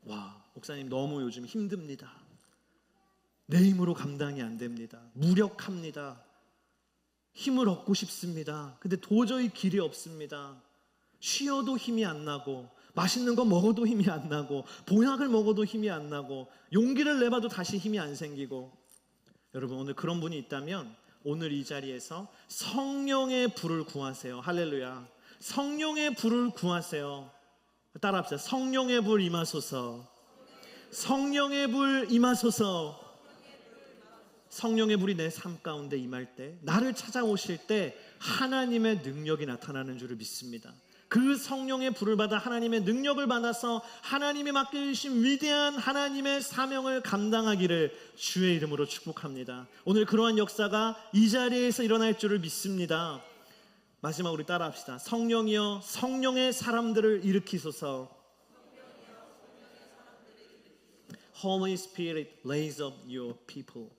와, 목사님 너무 요즘 힘듭니다. 내 힘으로 감당이 안 됩니다. 무력합니다. 힘을 얻고 싶습니다. 근데 도저히 길이 없습니다. 쉬어도 힘이 안 나고, 맛있는 거 먹어도 힘이 안 나고, 보약을 먹어도 힘이 안 나고, 용기를 내봐도 다시 힘이 안 생기고. 여러분, 오늘 그런 분이 있다면 오늘 이 자리에서 성령의 불을 구하세요. 할렐루야. 성령의 불을 구하세요. 따라합시다. 성령의 불 임하소서. 성령의 불 임하소서. 성령의 불이 내 삶 가운데 임할 때, 나를 찾아오실 때 하나님의 능력이 나타나는 줄을 믿습니다. 그 성령의 불을 받아 하나님의 능력을 받아서 하나님이 맡겨주신 위대한 하나님의 사명을 감당하기를 주의 이름으로 축복합니다. 오늘 그러한 역사가 이 자리에서 일어날 줄을 믿습니다. 마지막으로 따라합시다. 성령이여, 성령의 사람들을 일으키소서. Holy Spirit, raise up your people.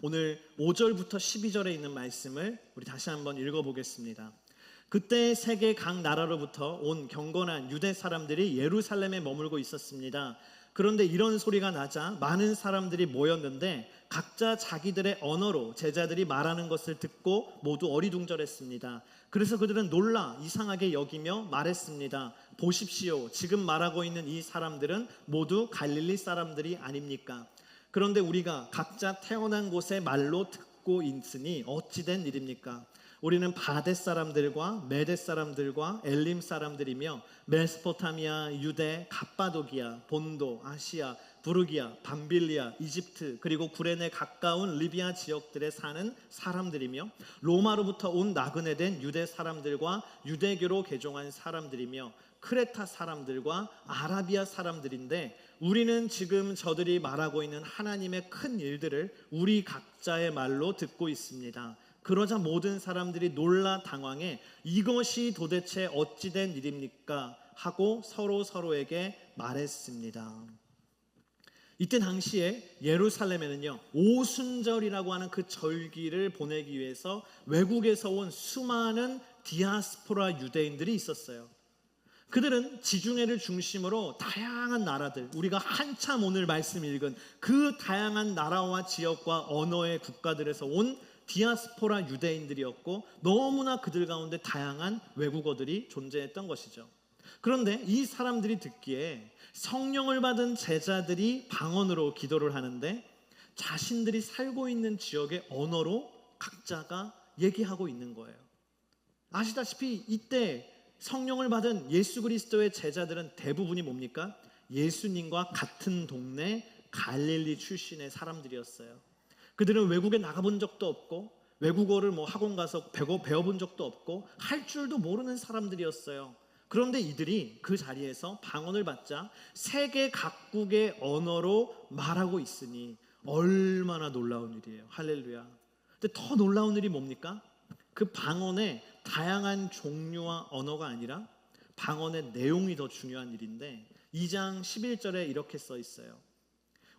오늘 5절부터 12절에 있는 말씀을 우리 다시 한번 읽어보겠습니다. 그때 세계 각 나라로부터 온 경건한 유대 사람들이 예루살렘에 머물고 있었습니다. 그런데 이런 소리가 나자 많은 사람들이 모였는데 각자 자기들의 언어로 제자들이 말하는 것을 듣고 모두 어리둥절했습니다. 그래서 그들은 놀라 이상하게 여기며 말했습니다. 보십시오, 지금 말하고 있는 이 사람들은 모두 갈릴리 사람들이 아닙니까? 그런데 우리가 각자 태어난 곳의 말로 듣고 있으니 어찌된 일입니까? 우리는 바데 사람들과 메데 사람들과 엘림 사람들이며 메소포타미아, 유대, 갑바도기아, 본도, 아시아, 부르기아, 밤빌리아, 이집트, 그리고 구레네 가까운 리비아 지역들에 사는 사람들이며 로마로부터 온 나그네된 유대 사람들과 유대교로 개종한 사람들이며 크레타 사람들과 아라비아 사람들인데, 우리는 지금 저들이 말하고 있는 하나님의 큰 일들을 우리 각자의 말로 듣고 있습니다. 그러자 모든 사람들이 놀라 당황해 이것이 도대체 어찌된 일입니까? 하고 서로에게 말했습니다. 이때 당시에 예루살렘에는요, 오순절이라고 하는 그 절기를 보내기 위해서 외국에서 온 수많은 디아스포라 유대인들이 있었어요. 그들은 지중해를 중심으로 다양한 나라들, 우리가 한참 오늘 말씀 읽은 그 다양한 나라와 지역과 언어의 국가들에서 온 디아스포라 유대인들이었고, 너무나 그들 가운데 다양한 외국어들이 존재했던 것이죠. 그런데 이 사람들이 듣기에 성령을 받은 제자들이 방언으로 기도를 하는데 자신들이 살고 있는 지역의 언어로 각자가 얘기하고 있는 거예요. 아시다시피 이때 성령을 받은 예수 그리스도의 제자들은 대부분이 뭡니까? 예수님과 같은 동네 갈릴리 출신의 사람들이었어요. 그들은 외국에 나가본 적도 없고 외국어를 학원 가서 배워본 적도 없고 할 줄도 모르는 사람들이었어요. 그런데 이들이 그 자리에서 방언을 받자 세계 각국의 언어로 말하고 있으니 얼마나 놀라운 일이에요. 할렐루야. 근데 더 놀라운 일이 뭡니까? 그 방언에 다양한 종류와 언어가 아니라 방언의 내용이 더 중요한 일인데 2장 11절에 이렇게 써 있어요.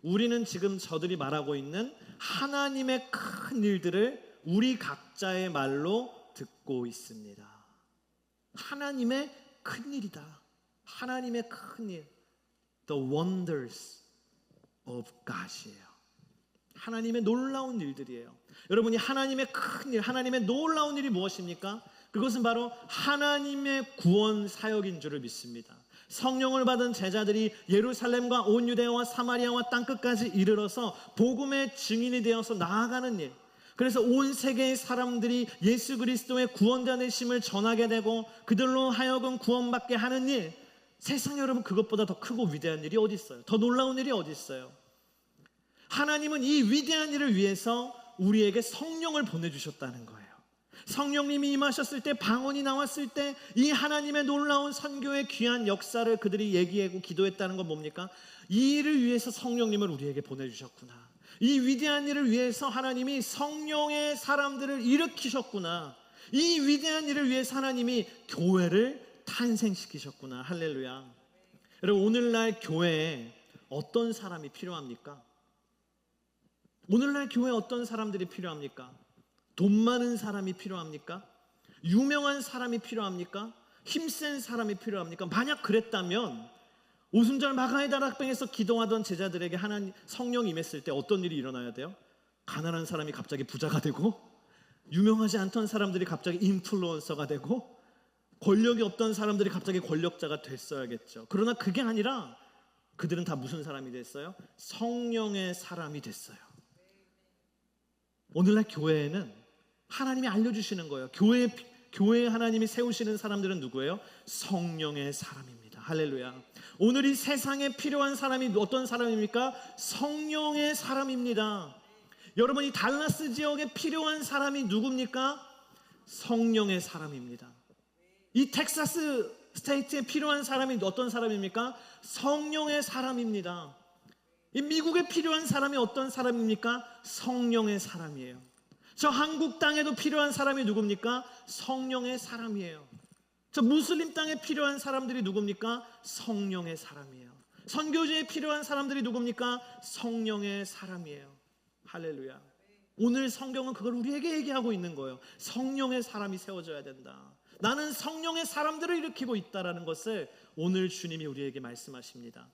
우리는 지금 저들이 말하고 있는 하나님의 큰 일들을 우리 각자의 말로 듣고 있습니다. 하나님의 큰 일이다. 하나님의 큰 일. The wonders of God이에요. 하나님의 놀라운 일들이에요. 여러분이 하나님의 큰 일, 하나님의 놀라운 일이 무엇입니까? 그것은 바로 하나님의 구원 사역인 줄을 믿습니다. 성령을 받은 제자들이 예루살렘과 온 유대와 사마리아와 땅끝까지 이르러서 복음의 증인이 되어서 나아가는 일. 그래서 온 세계의 사람들이 예수 그리스도의 구원자 되심을 전하게 되고 그들로 하여금 구원받게 하는 일. 세상에 여러분 그것보다 더 크고 위대한 일이 어디 있어요? 더 놀라운 일이 어디 있어요? 하나님은 이 위대한 일을 위해서 우리에게 성령을 보내주셨다는 거예요. 성령님이 임하셨을 때, 방언이 나왔을 때 이 하나님의 놀라운 선교의 귀한 역사를 그들이 얘기하고 기도했다는 건 뭡니까? 이 일을 위해서 성령님을 우리에게 보내주셨구나. 이 위대한 일을 위해서 하나님이 성령의 사람들을 일으키셨구나. 이 위대한 일을 위해서 하나님이 교회를 탄생시키셨구나. 할렐루야. 여러분, 오늘날 교회에 어떤 사람이 필요합니까? 오늘날 교회에 어떤 사람들이 필요합니까? 돈 많은 사람이 필요합니까? 유명한 사람이 필요합니까? 힘센 사람이 필요합니까? 만약 그랬다면 오순절 마가의 다락방에서 기도하던 제자들에게 하나님 성령 임했을 때 어떤 일이 일어나야 돼요? 가난한 사람이 갑자기 부자가 되고, 유명하지 않던 사람들이 갑자기 인플루언서가 되고, 권력이 없던 사람들이 갑자기 권력자가 됐어야겠죠. 그러나 그게 아니라 그들은 다 무슨 사람이 됐어요? 성령의 사람이 됐어요. 오늘날 교회에는 하나님이 알려주시는 거예요. 교회에 하나님이 세우시는 사람들은 누구예요? 성령의 사람입니다. 할렐루야. 오늘 이 세상에 필요한 사람이 어떤 사람입니까? 성령의 사람입니다. 여러분, 이 달라스 지역에 필요한 사람이 누굽니까? 성령의 사람입니다. 이 텍사스 스테이트에 필요한 사람이 어떤 사람입니까? 성령의 사람입니다. 이 미국에 필요한 사람이 어떤 사람입니까? 성령의 사람이에요. 저 한국 땅에도 필요한 사람이 누굽니까? 성령의 사람이에요. 저 무슬림 땅에 필요한 사람들이 누굽니까? 성령의 사람이에요. 선교지에 필요한 사람들이 누굽니까? 성령의 사람이에요. 할렐루야. 오늘 성경은 그걸 우리에게 얘기하고 있는 거예요. 성령의 사람이 세워져야 된다. 나는 성령의 사람들을 일으키고 있다는 것을 오늘 주님이 우리에게 말씀하십니다.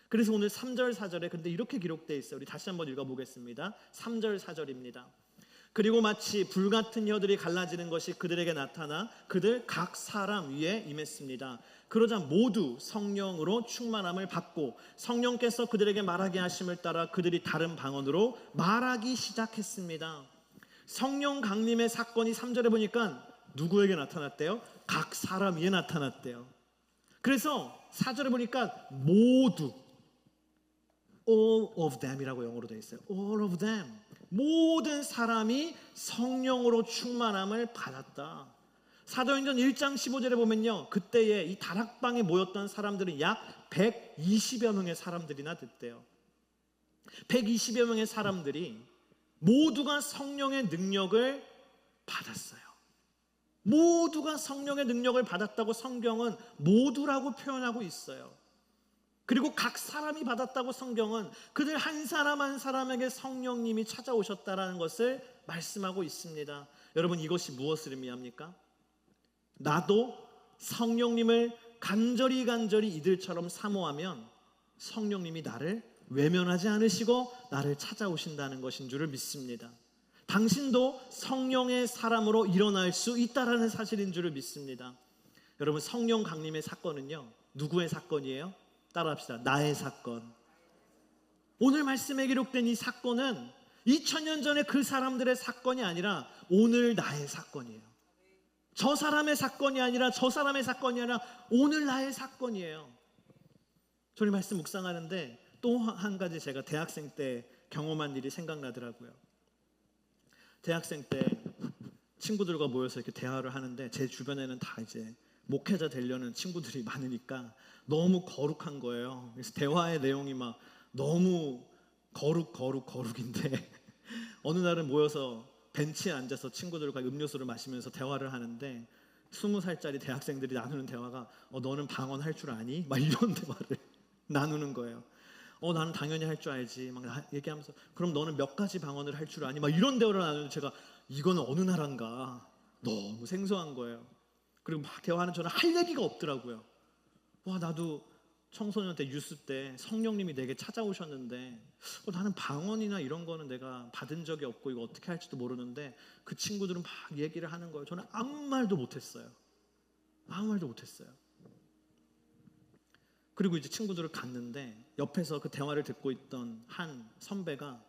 그래서 오늘 3절 4절에 근데 이렇게 기록되어 있어요. 우리 다시 한번 읽어보겠습니다. 3절 4절입니다. 그리고 마치 불같은 혀들이 갈라지는 것이 그들에게 나타나 그들 각 사람 위에 임했습니다. 그러자 모두 성령으로 충만함을 받고 성령께서 그들에게 말하게 하심을 따라 그들이 다른 방언으로 말하기 시작했습니다. 성령 강림의 사건이 3절에 보니까 누구에게 나타났대요? 각 사람 위에 나타났대요. 그래서 4절에 보니까 모두, all of them이라고 영어로 되어 있어요. all of them. 모든 사람이 성령으로 충만함을 받았다. 사도행전 1장 15절에 보면요, 그때에 이 다락방에 모였던 사람들은 약 120여 명의 사람들이나 됐대요. 120여 명의 사람들이 모두가 성령의 능력을 받았어요. 모두가 성령의 능력을 받았다고 성경은 모두라고 표현하고 있어요. 그리고 각 사람이 받았다고 성경은 그들 한 사람 한 사람에게 성령님이 찾아오셨다라는 것을 말씀하고 있습니다. 여러분, 이것이 무엇을 의미합니까? 나도 성령님을 간절히 이들처럼 사모하면 성령님이 나를 외면하지 않으시고 나를 찾아오신다는 것인 줄을 믿습니다. 당신도 성령의 사람으로 일어날 수 있다라는 사실인 줄을 믿습니다. 여러분, 성령 강림의 사건은요, 누구의 사건이에요? 따라합시다. 나의 사건. 오늘 말씀에 기록된 이 사건은 2000년 전에 그 사람들의 사건이 아니라 오늘 나의 사건이에요. 저 사람의 사건이 아니라 저 사람의 사건이 아니라 오늘 나의 사건이에요. 저희 말씀 묵상하는데 또 한 가지 제가 대학생 때 경험한 일이 생각나더라고요. 대학생 때 친구들과 모여서 이렇게 대화를 하는데 제 주변에는 다 이제 목회자 되려는 친구들이 많으니까 너무 거룩한 거예요. 그래서 대화의 내용이 막 너무 거룩인데 어느 날은 모여서 벤치에 앉아서 친구들과 음료수를 마시면서 대화를 하는데 20살짜리 대학생들이 나누는 대화가 너는 방언할 줄 아니? 막 이런 대화를 나누는 거예요. 나는 당연히 할 줄 알지. 막 얘기하면서 그럼 너는 몇 가지 방언을 할 줄 아니? 막 이런 대화를 나누는데 제가 이거는 어느 나라인가 너무 생소한 거예요. 그리고 막 대화하는 저는 할 얘기가 없더라고요. 와, 나도 청소년 때 유스 때 성령님이 내게 찾아오셨는데 나는 방언이나 이런 거는 내가 받은 적이 없고 이거 어떻게 할지도 모르는데 그 친구들은 막 얘기를 하는 거예요. 저는 아무 말도 못했어요. 아무 말도 못했어요. 그리고 이제 친구들을 갔는데 옆에서 그 대화를 듣고 있던 한 선배가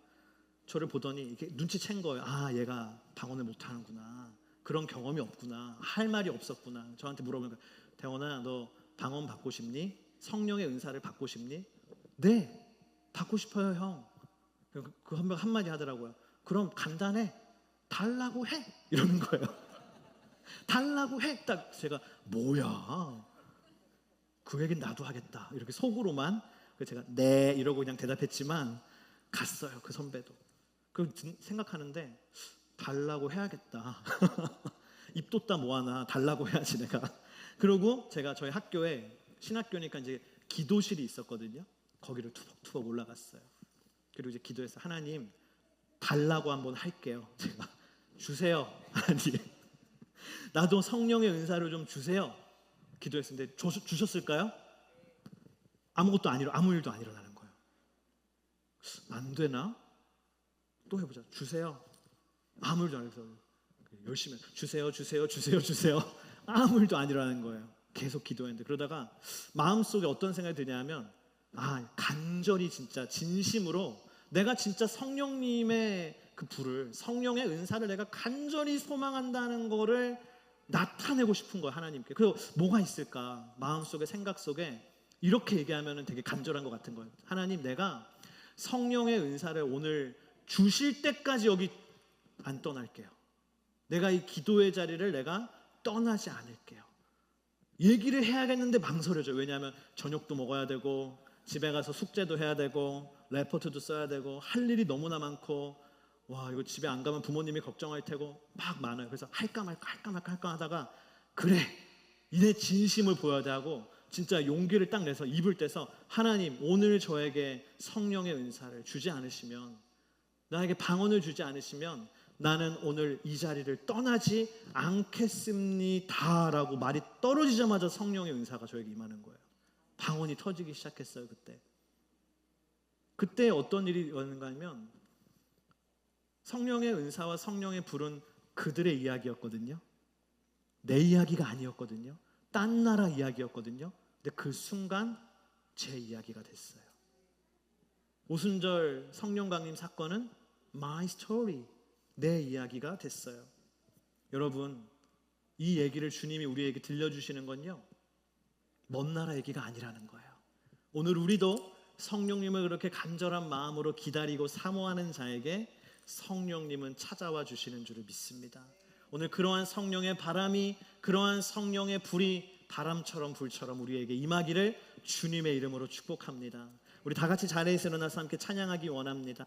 저를 보더니 이렇게 눈치챈 거예요. 아, 얘가 방언을 못하는구나. 그런 경험이 없구나. 할 말이 없었구나. 저한테 물어보니까 대원아, 너 방언 받고 싶니? 성령의 은사를 받고 싶니? 네, 받고 싶어요, 형. 그 한마디 하더라고요. 그럼 간단해. 달라고 해. 이러는 거예요. 달라고 해. 딱 제가 뭐야? 그 얘기는 나도 하겠다. 이렇게 속으로만 제가 네 이러고 그냥 대답했지만 갔어요. 그 선배도. 그 생각하는데 달라고 해야겠다. 입 돋다 뭐하나 달라고 해야지 내가. 그러고 제가 저희 학교에 신학교니까 이제 기도실이 있었거든요. 거기를 투벅투벅 올라갔어요. 그리고 이제 기도해서 하나님 달라고 한번 할게요. 제가 주세요. 하나님 나도 성령의 은사를 좀 주세요. 기도했는데 주셨을까요? 아무것도 안 일어, 아무 일도 안 일어나는 거예요. 안 되나? 또 해보자. 주세요. 아무 일도 안 일어나서 열심히 주세요, 주세요, 주세요, 주세요. 아무 일도 안 일어나는 거예요. 계속 기도했는데 그러다가 마음속에 어떤 생각이 드냐면 간절히 진짜 진심으로 내가 진짜 성령님의 그 불을 성령의 은사를 내가 간절히 소망한다는 거를 나타내고 싶은 거예요. 하나님께. 그리고 뭐가 있을까? 마음속에 생각 속에 이렇게 얘기하면 되게 간절한 것 같은 거예요. 하나님, 내가 성령의 은사를 오늘 주실 때까지 여기 안 떠날게요. 내가 이 기도의 자리를 내가 떠나지 않을게요. 얘기를 해야겠는데 망설여져요. 왜냐하면 저녁도 먹어야 되고 집에 가서 숙제도 해야 되고 레포트도 써야 되고 할 일이 너무나 많고 와, 이거 집에 안 가면 부모님이 걱정할 테고 막 많아요. 그래서 할까 말까 하다가 그래, 이내 진심을 보여야 돼 하고 진짜 용기를 딱 내서 입을 떼서 하나님, 오늘 저에게 성령의 은사를 주지 않으시면, 나에게 방언을 주지 않으시면 나는 오늘 이 자리를 떠나지 않겠습니다 라고 말이 떨어지자마자 성령의 은사가 저에게 임하는 거예요. 방언이 터지기 시작했어요. 그때 어떤 일이 있었는가 하면 성령의 은사와 성령의 불은 그들의 이야기였거든요. 내 이야기가 아니었거든요. 딴 나라 이야기였거든요. 근데 그 순간 제 이야기가 됐어요. 오순절 성령 강림 사건은 my story, 내 이야기가 됐어요. 여러분, 이 얘기를 주님이 우리에게 들려주시는 건요, 먼 나라 얘기가 아니라는 거예요. 오늘 우리도 성령님을 그렇게 간절한 마음으로 기다리고 사모하는 자에게 성령님은 찾아와 주시는 줄을 믿습니다. 오늘 그러한 성령의 바람이, 그러한 성령의 불이 바람처럼 불처럼 우리에게 임하기를 주님의 이름으로 축복합니다. 우리 다 같이 자리에서 일어나서 함께 찬양하기 원합니다.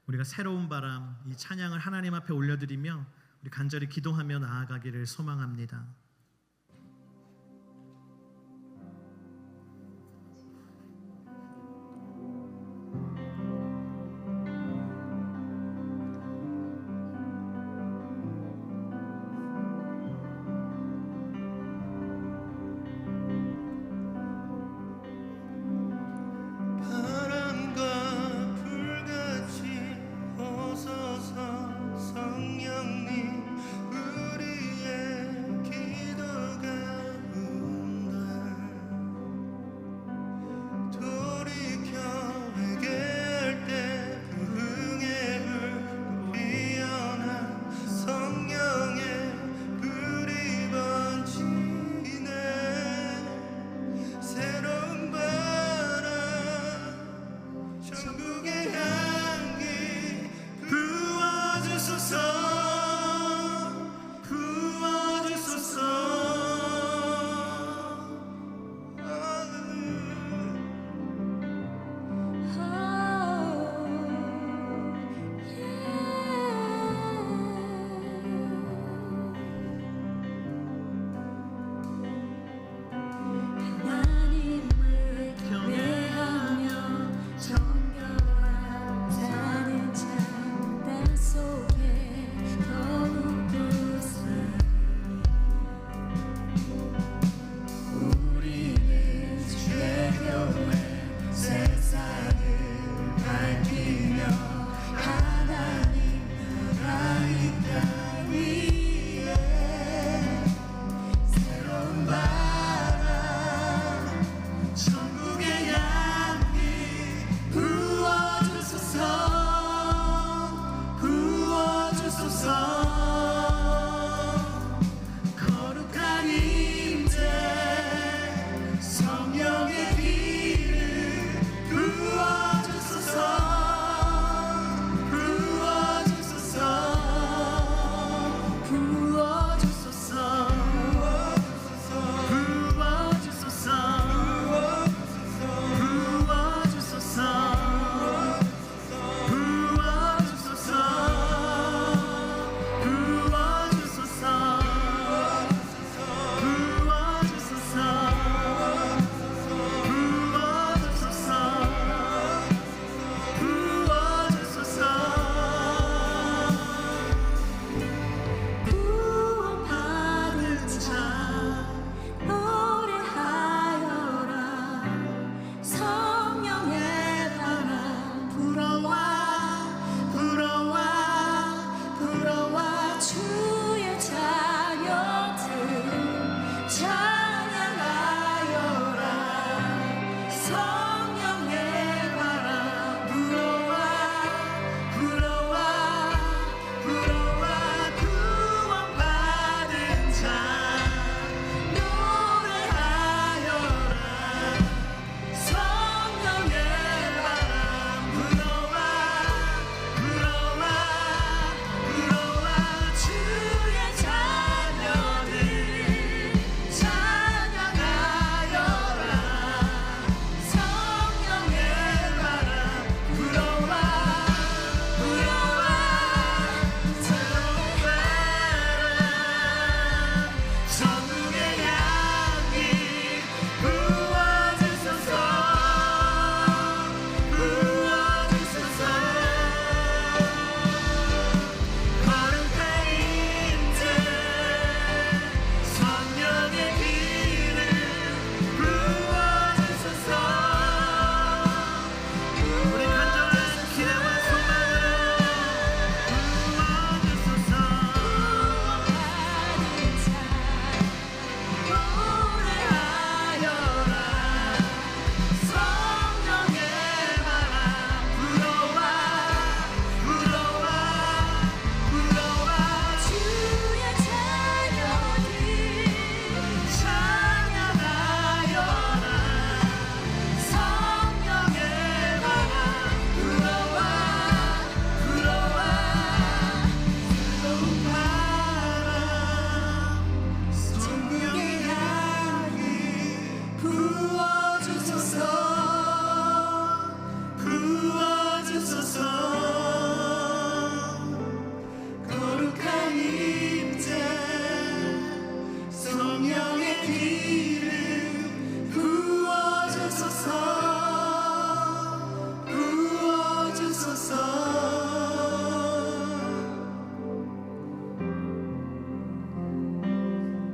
우리가 새로운 바람, 이 찬양을 하나님 앞에 올려드리며 우리 간절히 기도하며 나아가기를 소망합니다. 성령님 우리의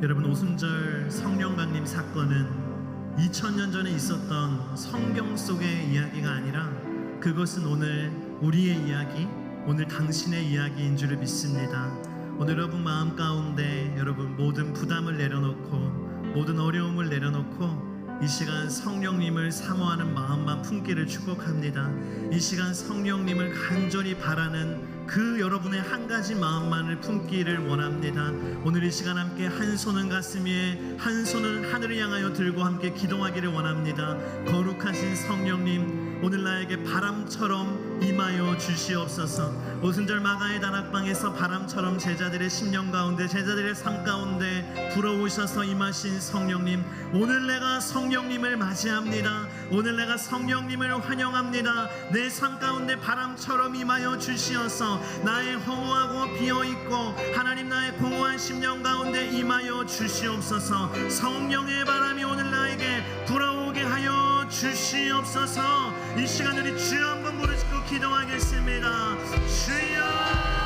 여러분, 오순절 성령 강림 사건은 2000년 전에 있었던 성경 속의 이야기가 아니라 그것은 오늘 우리의 이야기, 오늘 당신의 이야기인 줄을 믿습니다. 오늘 여러분 마음 가운데 여러분 모든 부담을 내려놓고 모든 어려움을 내려놓고 이 시간 성령님을 사모하는 마음만 품기를 축복합니다. 이 시간 성령님을 간절히 바라는 그 여러분의 한 가지 마음만을 품기를 원합니다. 오늘 이 시간 함께 한 손은 가슴 위에 한 손은 하늘을 향하여 들고 함께 기도하기를 원합니다. 거룩하신 성령님, 오늘 나에게 바람처럼 임하여 주시옵소서. 오순절 마가의 다락방에서 바람처럼 제자들의 심령 가운데, 제자들의 삶 가운데 불어오셔서 임하신 성령님, 오늘 내가 성령님을 맞이합니다. 오늘 내가 성령님을 환영합니다. 내 삶 가운데 바람처럼 임하여 주시어서 나의 허무하고 비어있고 하나님 나의 공허한 심령 가운데 임하여 주시옵소서. 성령의 바람이 오늘 나에게 불어오게 하여 주시옵소서. 이 시간 우리 주여 한번 부르시고 기도하겠습니다. 주여,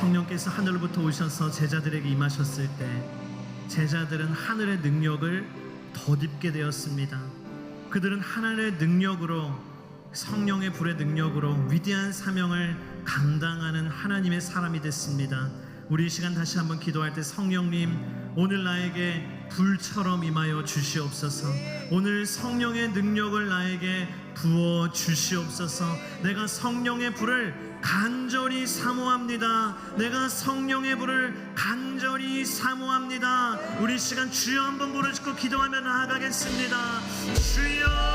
성령께서 하늘로부터 오셔서 제자들에게 임하셨을 때 제자들은 하늘의 능력을 덧입게 되었습니다. 그들은 하늘의 능력으로, 성령의 불의 능력으로 위대한 사명을 감당하는 하나님의 사람이 됐습니다. 우리 이 시간 다시 한번 기도할 때 성령님, 오늘 나에게 불처럼 임하여 주시옵소서. 오늘 성령의 능력을 나에게 부어 주시옵소서. 내가 성령의 불을 간절히 사모합니다. 내가 성령의 불을 간절히 사모합니다. 우리 시간 주여 한번 부르짖고 기도하며 나아가겠습니다. 주여.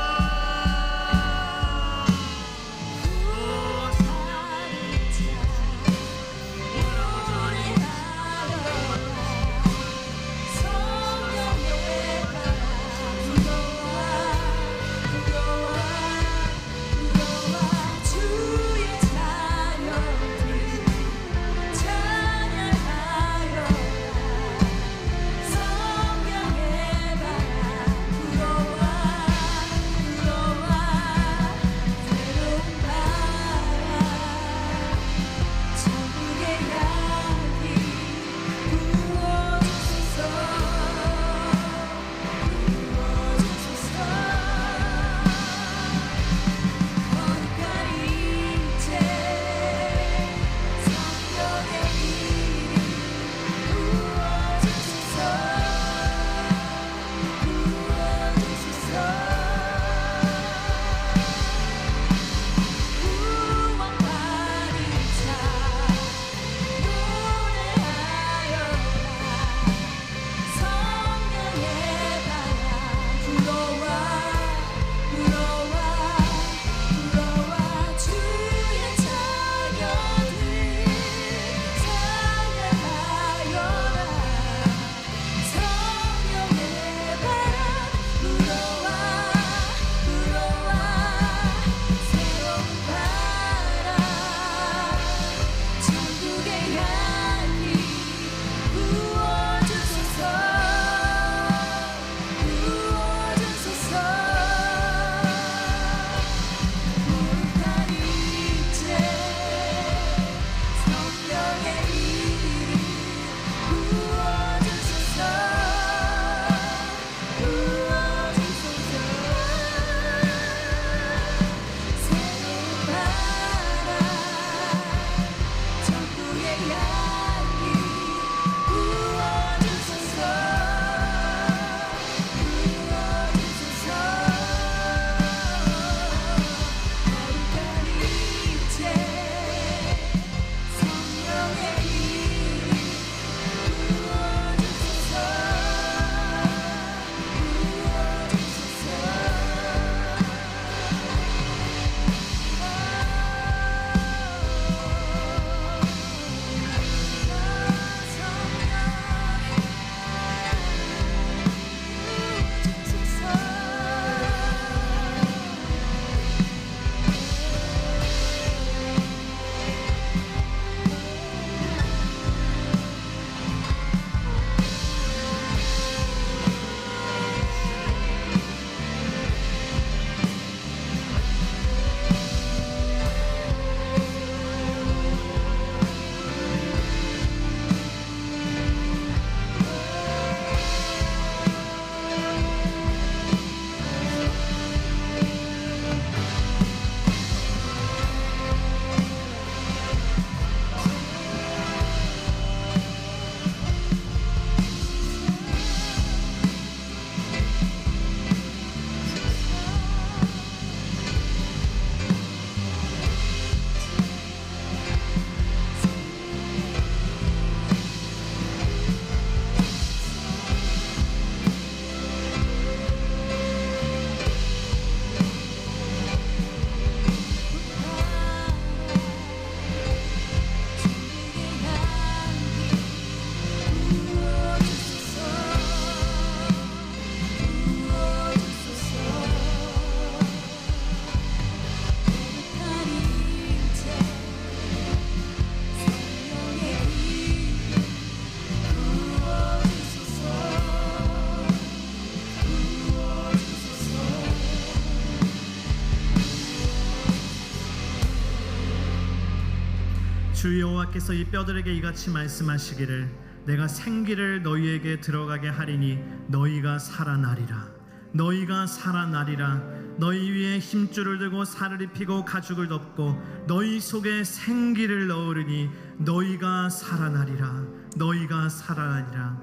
주 여호와께서 이 뼈들에게 이같이 말씀하시기를 내가 생기를 너희에게 들어가게 하리니 너희가 살아나리라. 너희가 살아나리라. 너희 위에 힘줄을 들고 살을 입히고 가죽을 덮고 너희 속에 생기를 넣으리니 너희가 살아나리라. 너희가 살아나리라.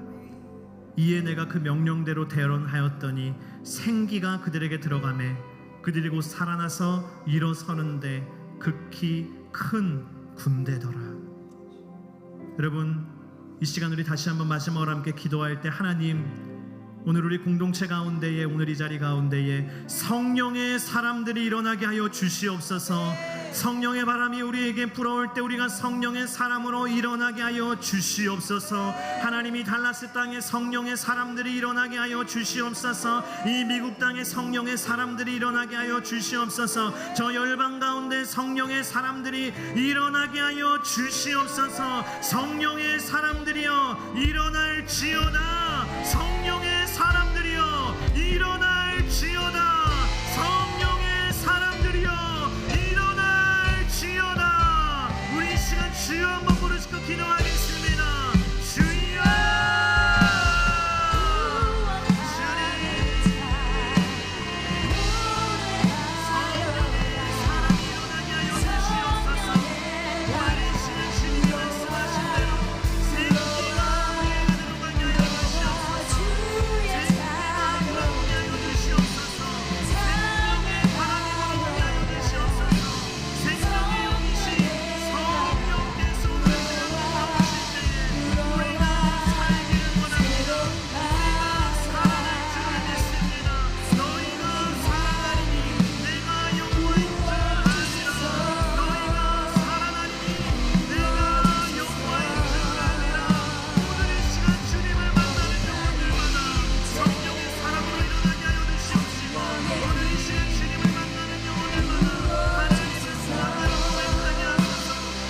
이에 내가 그 명령대로 대언하였더니 생기가 그들에게 들어가매 그들이 곧 살아나서 일어서는데 극히 큰 군대더라. 여러분, 이 시간 우리 다시 한번 마지막으로 함께 기도할 때, 하나님, 오늘 우리 공동체 가운데에, 오늘 이 자리 가운데에 성령의 사람들이 일어나게 하여 주시옵소서. 성령의 바람이 우리에게 불어올 때 우리가 성령의 사람으로 일어나게 하여 주시옵소서. 하나님이 달라스 땅에 성령의 사람들이 일어나게 하여 주시옵소서. 이 미국 땅에 성령의 사람들이 일어나게 하여 주시옵소서. 저 열방 가운데 성령의 사람들이 일어나게 하여 주시옵소서. 성령의 사람들이여 일어날지어다. 성령의 사람들이여 일어날지어다. 성령의 사람들이여 일어날지어다. 우리 이 시간 주여 한번 부르시고 기도하겠습니다. 주여, 주님, 성령의 사람이 일어나게 하여 주시옵소서. 오늘 이 시간 주님이 말씀하신 대로 생기가 우리에게 들어가게 하여 주시옵소서. 생기가 불어오게 하여 주시옵소서. 생명의 바람이 불어오게 하여 주시옵소서. 생명의 영이신 성령께서 오늘 나오실 때에 우리가 살기를 원합니다. 우리가 살아날 줄을 믿습니다. 너희가 살아나리니 내가 영원인 줄 아니라. 너희가 살아나리니 내가 영원인 줄 아니라. 오늘 이 시간 주님을 만나는 영혼들마다 성령의 사람으로 일어나게 하여 주시옵시고, 오늘 이 시간 주님을 만나는 영혼들마다 하나님을 만나는 고백하게 하소서.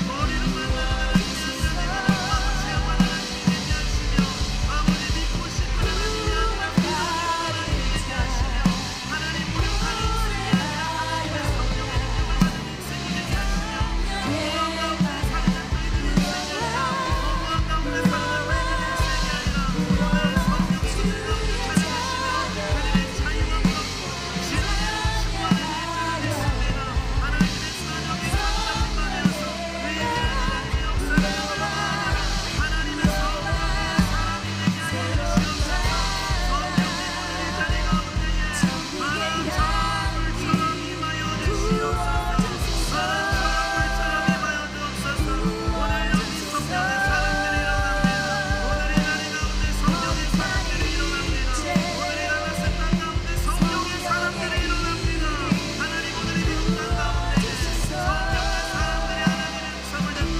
머리로 만나는 하나님이 하나님을 아버지와 하나님이 되게 하시며, 아버지 믿고 싶은 하나님이 아니라 하나님이 되게 하시며, 하나님 무력한 인생이 아니라 하나님의 성령의 능력을 받은 인생이 되게 하시며, 공허한 가운데 사로잡혀 있는 인생이 아니라, 공허한 가운데 사로잡혀 있는 인생이 아니라 오늘 성령의 그들 가운데 찾아가시며 그들의 자유가 무섭고 진리의 충만을 해주는 믿습니다. 하나님의 사명에 감사함 받으셔서 위대한 하나님의 역사를 경험하는 하나님의 성령의 사람이 되게 하여 주시옵소서. 성령님, 오늘 이 자리 가운데에 바람처럼 불처럼 임하여 주시옵소서. 바람처럼 불처럼 임하여 주옵소서. 오늘 여기 성령의 사람들이 일어납니다. 오늘 이 자리 가운데 성령의 사람들이 일어납니다. 오늘 이 달라스 땅 가운데 성령의 사람들이 일어납니다. 하나님, 오늘 이 미국 땅 가운데 성령의 사람들이 하나님의 음성을 듣고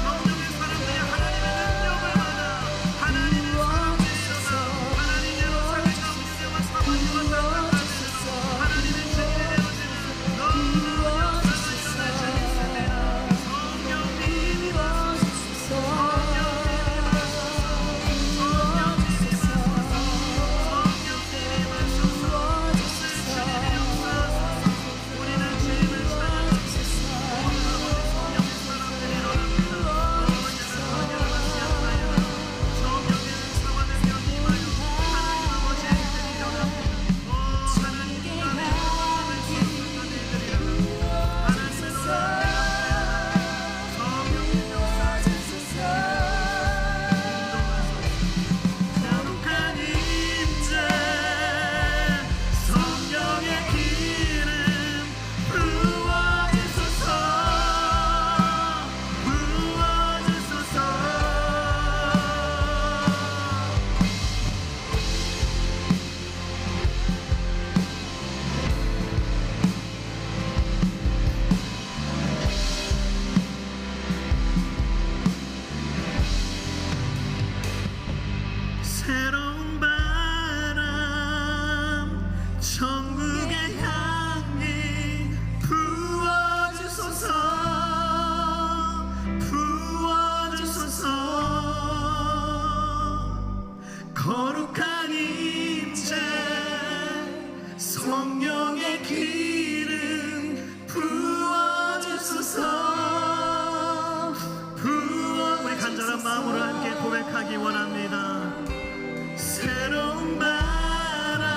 성령의 사람들이 하나님의 능력을 받아 하나님의 사람들이 일어나 하나님 예루살렘 가운데와 사마리아와 땅까지 하나님의 증인이 되어지는 놀라운 역사가 일어날 줄 믿습니다. 성령님이 와주소서. 성령님이 와주소서. 성령님이 와주소서. 성령님이 와주소서. 오늘 주님이 역사하소서. 우리는 주님을 찬양합니다. 오늘 아버지 성령의 사람들이 일어납니다. 어머니는 어머니를 맞이하나이다. 성령의 은사와 능력이 임하여 하나님 아버지의 일들이 일어납니다. 하나님 인간의 영광을 지으시는 일들이 일어납니다. 하나님의 놀라운 일들이 성령님 역사하소서. 거룩한 임재 성령의 기름 부어주소서. 부어주소서. 새로운 바람 천국의 향기 부어주소서. 부어주소서. 거룩한 임재 성령의 기름 부어주소서. 우리 간절한 마음으로 함께 고백하기 원합니다. 새로운 바람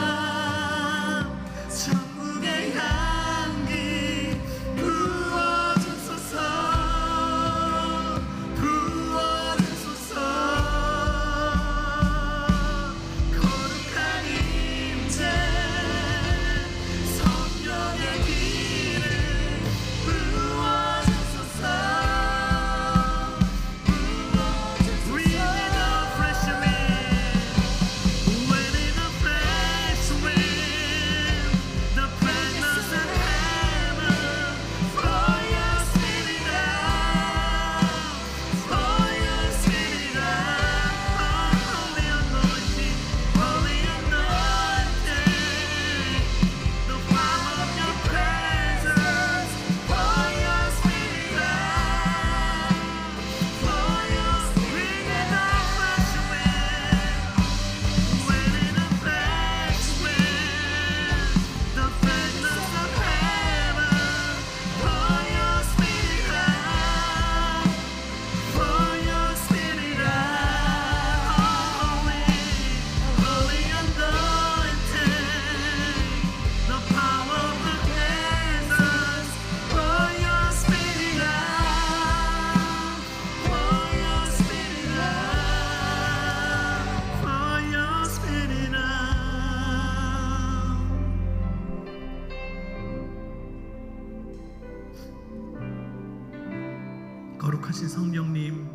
거룩하신 성령님,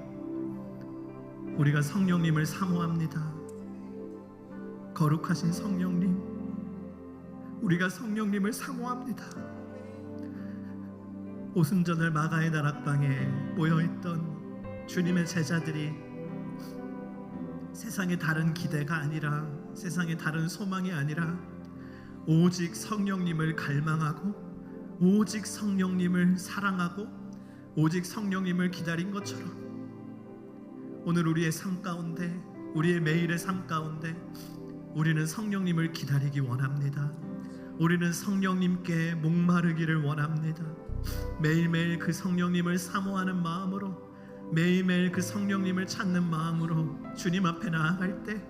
우리가 성령님을 사모합니다. 거룩하신 성령님, 우리가 성령님을 사모합니다. 오순절날 마가의 다락방에 모여있던 주님의 제자들이 세상의 다른 기대가 아니라, 세상의 다른 소망이 아니라 오직 성령님을 갈망하고 오직 성령님을 사랑하고 오직 성령님을 기다린 것처럼 오늘 우리의 삶 가운데, 우리의 매일의 삶 가운데 우리는 성령님을 기다리기 원합니다. 우리는 성령님께 목마르기를 원합니다. 매일매일 그 성령님을 사모하는 마음으로, 매일매일 그 성령님을 찾는 마음으로 주님 앞에 나아갈 때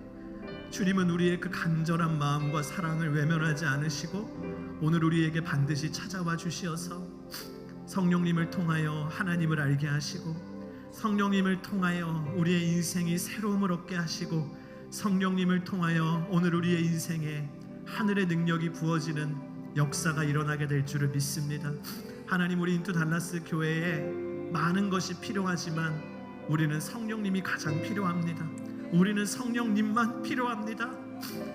주님은 우리의 그 간절한 마음과 사랑을 외면하지 않으시고 오늘 우리에게 반드시 찾아와 주시어서 성령님을 통하여 하나님을 알게 하시고 성령님을 통하여 우리의 인생이 새로움을 얻게 하시고 성령님을 통하여 오늘 우리의 인생에 하늘의 능력이 부어지는 역사가 일어나게 될 줄을 믿습니다. 하나님, 우리 인투 달라스 교회에 많은 것이 필요하지만 우리는 성령님이 가장 필요합니다. 우리는 성령님만 필요합니다.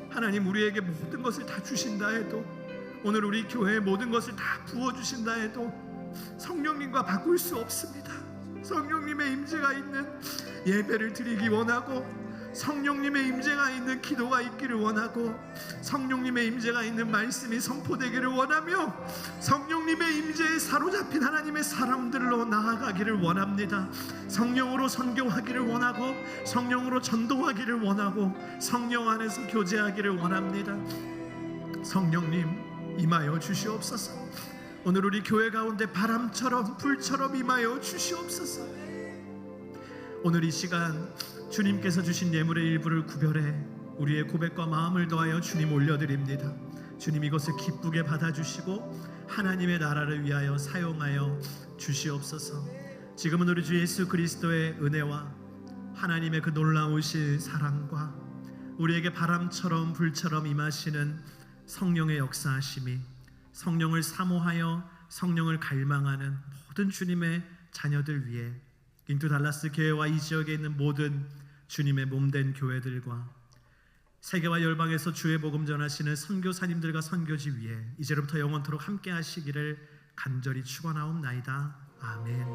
하나님, 우리에게 모든 것을 다 주신다 해도, 오늘 우리 교회에 모든 것을 다 부어주신다 해도 성령님과 바꿀 수 없습니다. 성령님의 임재가 있는 예배를 드리기 원하고 성령님의 임재가 있는 기도가 있기를 원하고 성령님의 임재가 있는 말씀이 선포되기를 원하며 성령님의 임재에 사로잡힌 하나님의 사람들로 나아가기를 원합니다. 성령으로 선교하기를 원하고 성령으로 전도하기를 원하고 성령 안에서 교제하기를 원합니다. 성령님, 임하여 주시옵소서. 오늘 우리 교회 가운데 바람처럼 불처럼 임하여 주시옵소서. 오늘 이 시간 주님께서 주신 예물의 일부를 구별해 우리의 고백과 마음을 더하여 주님 올려드립니다. 주님, 이것을 기쁘게 받아주시고 하나님의 나라를 위하여 사용하여 주시옵소서. 지금은 우리 주 예수 그리스도의 은혜와 하나님의 그 놀라우신 사랑과 우리에게 바람처럼 불처럼 임하시는 성령의 역사하심이 성령을 사모하여 성령을 갈망하는 모든 주님의 자녀들 위해 인투 달라스 교회와 이 지역에 있는 모든 주님의 몸된 교회들과 세계와 열방에서 주의 복음 전하시는 선교사님들과 선교지 위에 이제로부터 영원토록 함께 하시기를 간절히 축원하옵나이다. 아멘.